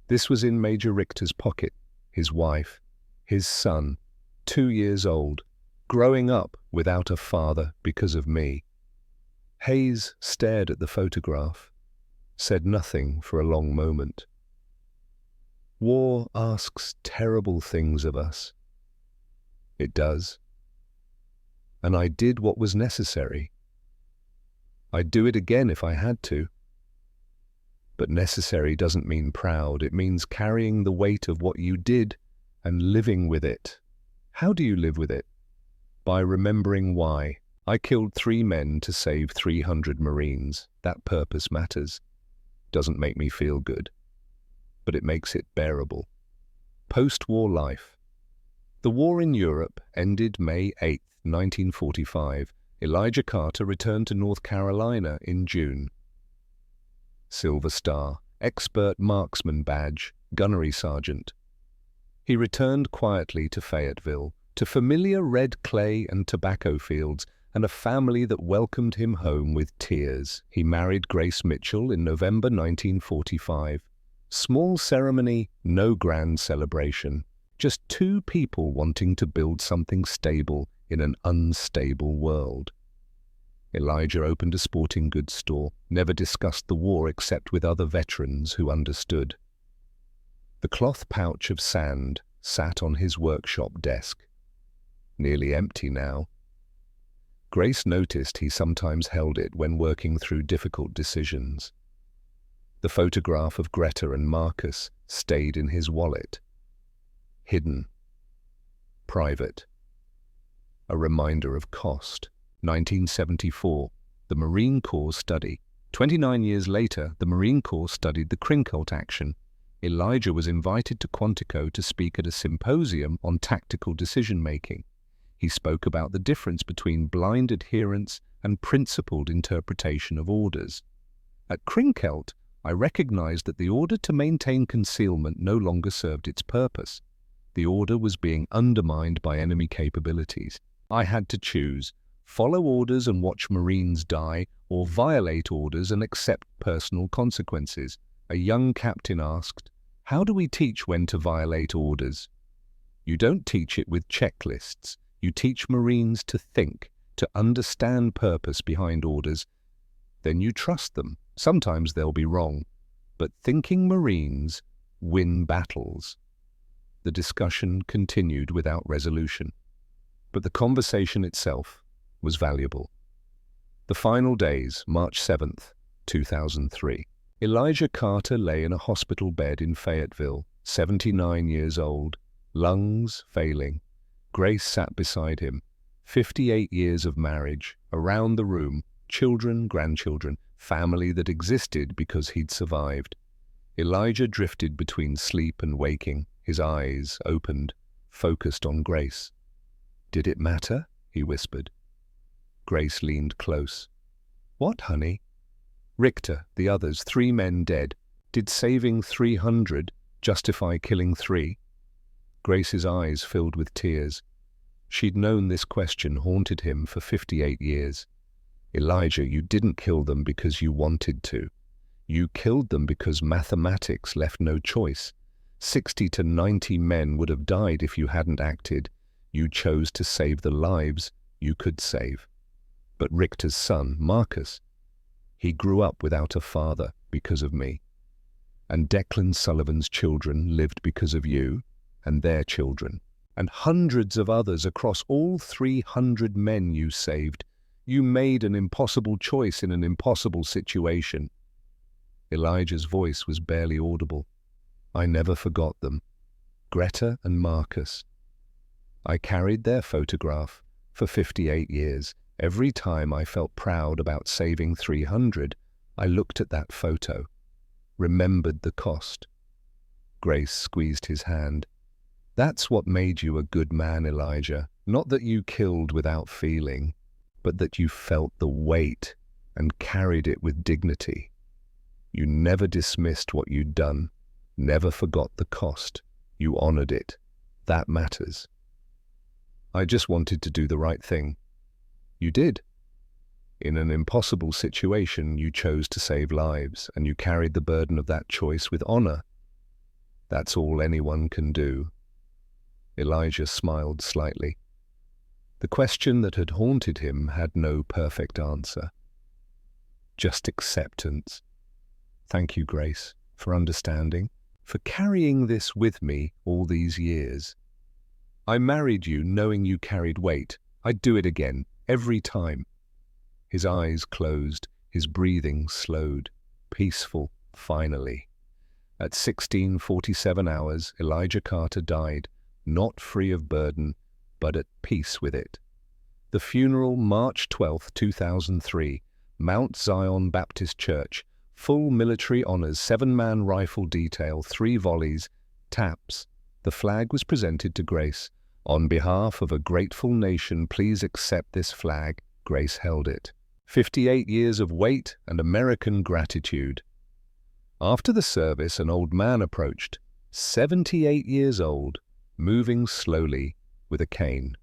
This was in Major Richter's pocket. His wife, his son, 2 years old, growing up without a father because of me. Hayes stared at the photograph, said nothing for a long moment. War asks terrible things of us. It does. And I did what was necessary. I'd do it again if I had to. But necessary doesn't mean proud. It means carrying the weight of what you did and living with it. How do you live with it? By remembering why. I killed 3 men to save 300 Marines. That purpose matters. Doesn't make me feel good, but it makes it bearable. Post-war life. The war in Europe ended May 8, 1945. Elijah Carter returned to North Carolina in June. Silver Star, expert marksman badge, gunnery sergeant. He returned quietly to Fayetteville, to familiar red clay and tobacco fields, and a family that welcomed him home with tears. He married Grace Mitchell in November 1945. Small ceremony, no grand celebration. Just two people wanting to build something stable in an unstable world. Elijah opened a sporting goods store, never discussed the war except with other veterans who understood. The cloth pouch of sand sat on his workshop desk, nearly empty now. Grace noticed he sometimes held it when working through difficult decisions. The photograph of Greta and Marcus stayed in his wallet. Hidden. Private. A reminder of cost. 1974. The Marine Corps study. 29 years later, the Marine Corps studied the Krinkelt action. Elijah was invited to Quantico to speak at a symposium on tactical decision-making. He spoke about the difference between blind adherence and principled interpretation of orders. At Krinkelt, I recognized that the order to maintain concealment no longer served its purpose. The order was being undermined by enemy capabilities. I had to choose: follow orders and watch Marines die, or violate orders and accept personal consequences. A young captain asked, "How do we teach when to violate orders?" You don't teach it with checklists. You teach Marines to think, to understand purpose behind orders. Then you trust them. Sometimes they'll be wrong, but thinking Marines win battles. The discussion continued without resolution, but the conversation itself was valuable. The final days, March 7th, 2003. Elijah Carter lay in a hospital bed in Fayetteville, 79 years old, lungs failing. Grace sat beside him. 58 years of marriage, around the room, children, grandchildren, family that existed because he'd survived. Elijah drifted between sleep and waking, his eyes opened, focused on Grace. "Did it matter?" he whispered. Grace leaned close. "What, honey?" "Richter, the others, 3 men dead. Did saving 300 justify killing 3? Grace's eyes filled with tears. She'd known this question haunted him for 58 years. "Elijah, you didn't kill them because you wanted to. You killed them because mathematics left no choice. 60 to 90 men would have died if you hadn't acted. You chose to save the lives you could save." But Richter's son, Marcus, he grew up without a father because of me. And Declan Sullivan's children lived because of you and their children. And hundreds of others across all 300 men you saved. You made an impossible choice in an impossible situation. Elijah's voice was barely audible. I never forgot them. Greta and Marcus. I carried their photograph for 58 years. Every time I felt proud about saving 300, I looked at that photo, remembered the cost. Grace squeezed his hand. "That's what made you a good man, Elijah. Not that you killed without feeling, but that you felt the weight and carried it with dignity. You never dismissed what you'd done, never forgot the cost. You honored it. That matters." "I just wanted to do the right thing." "You did. In an impossible situation, you chose to save lives, and you carried the burden of that choice with honor. That's all anyone can do." Elijah smiled slightly. The question that had haunted him had no perfect answer. Just acceptance. "Thank you, Grace, for understanding, for carrying this with me all these years. I married you knowing you carried weight. I'd do it again, every time." His eyes closed, his breathing slowed. Peaceful, finally. At 16:47 hours, Elijah Carter died, not free of burden, but at peace with it. The funeral, March 12, 2003, Mount Zion Baptist Church, full military honors, 7-man rifle detail, 3 volleys, taps. The flag was presented to Grace. "On behalf of a grateful nation, please accept this flag." Grace held it. 58 years of weight and American gratitude. After the service, an old man approached, 78 years old, moving slowly with a cane.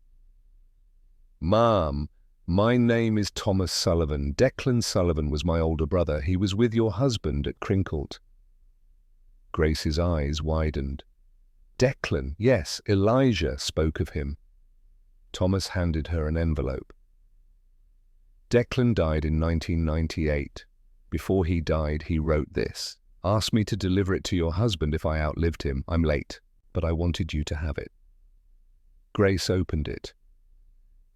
"Ma'am, my name is Thomas Sullivan. Declan Sullivan was my older brother. He was with your husband at Krinkelt." Grace's eyes widened. Declan, yes, Elijah spoke of him. Thomas handed her an envelope. Declan died in 1998. Before he died, he wrote this. Asked me to deliver it to your husband if I outlived him. I'm late, but I wanted you to have it. Grace opened it.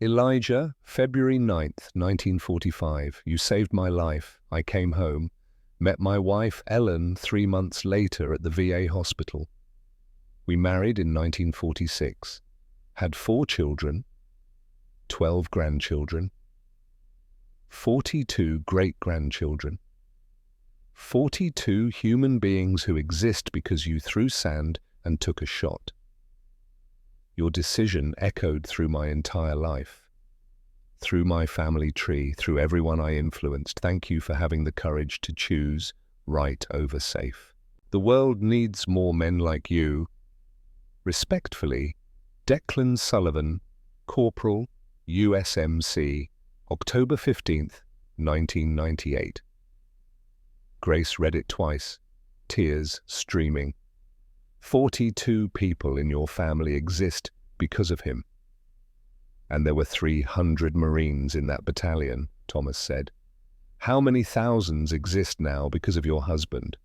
Elijah, February 9th, 1945. You saved my life. I came home, met my wife Ellen 3 months later at the VA hospital. We married in 1946, had 4 children, 12 grandchildren, 42 great-grandchildren, 42 human beings who exist because you threw sand and took a shot. Your decision echoed through my entire life, through my family tree, through everyone I influenced. Thank you for having the courage to choose right over safe. The world needs more men like you. Respectfully, Declan Sullivan, Corporal, USMC, October 15th, 1998. Grace read it twice, tears streaming. 42 people in your family exist because of him. And there were 300 Marines in that battalion, Thomas said. How many thousands exist now because of your husband?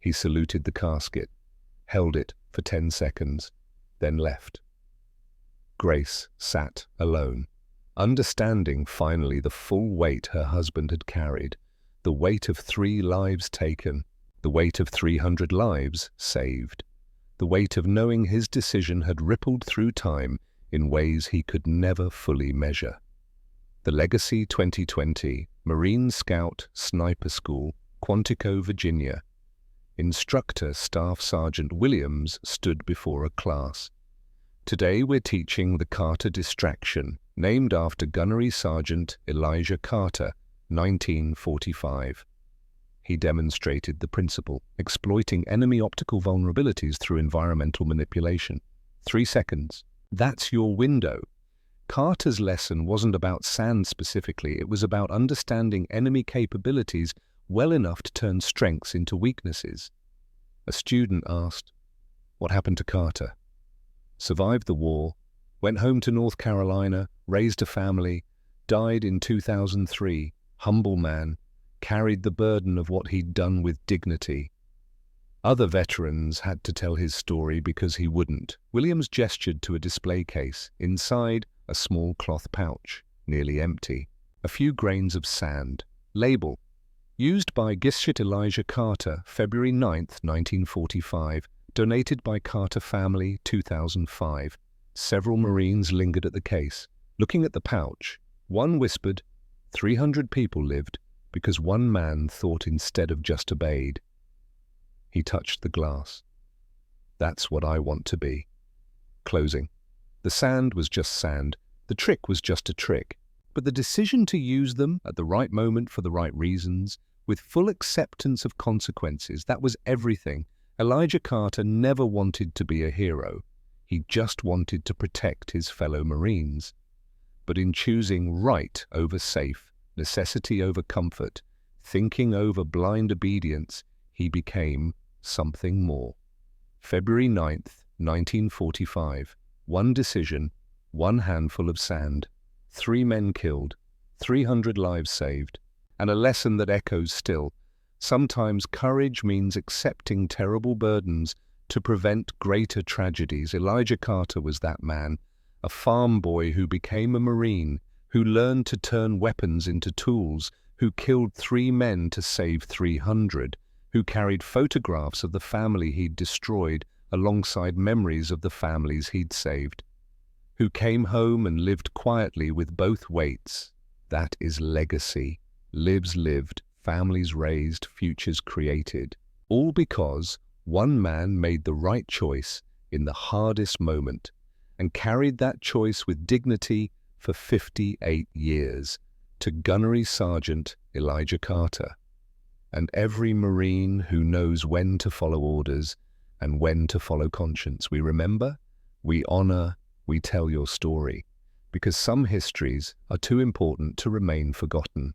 He saluted the casket, held it for 10 seconds, then left. Grace sat alone, understanding finally the full weight her husband had carried, the weight of 3 lives taken, the weight of 300 lives saved, the weight of knowing his decision had rippled through time in ways he could never fully measure. The Legacy 2020 Marine Scout Sniper School, Quantico, Virginia. Instructor Staff Sergeant Williams stood before a class. Today we're teaching the Carter distraction, named after Gunnery Sergeant Elijah Carter, 1945. He demonstrated the principle, exploiting enemy optical vulnerabilities through environmental manipulation. 3 seconds. That's your window. Carter's lesson wasn't about sand specifically, it was about understanding enemy capabilities well enough to turn strengths into weaknesses. A student asked, "What happened to Carter?" Survived the war, went home to North Carolina, raised a family, died in 2003, humble man, carried the burden of what he'd done with dignity. Other veterans had to tell his story because he wouldn't. Williams gestured to a display case. Inside, a small cloth pouch, nearly empty. A few grains of sand. Label. Used by Gisshit Elijah Carter, February 9th, 1945. Donated by Carter family, 2005. Several Marines lingered at the case. Looking at the pouch, one whispered, 300 people lived because one man thought instead of just obeyed. He touched the glass. That's what I want to be. Closing. The sand was just sand. The trick was just a trick. But the decision to use them at the right moment for the right reasons, with full acceptance of consequences, that was everything. Elijah Carter never wanted to be a hero. He just wanted to protect his fellow Marines. But in choosing right over safe, necessity over comfort, thinking over blind obedience, he became something more. February 9th, 1945. One decision, one handful of sand, 3 men killed, 300 lives saved, and a lesson that echoes still. Sometimes courage means accepting terrible burdens to prevent greater tragedies. Elijah Carter was that man, a farm boy who became a Marine, who learned to turn weapons into tools, who killed 3 men to save 300, who carried photographs of the family he'd destroyed alongside memories of the families he'd saved, who came home and lived quietly with both weights. That is legacy. Lives lived, families raised, futures created. All because one man made the right choice in the hardest moment and carried that choice with dignity for 58 years to Gunnery Sergeant Elijah Carter. And every Marine who knows when to follow orders and when to follow conscience. We remember, we honor, we tell your story, because some histories are too important to remain forgotten.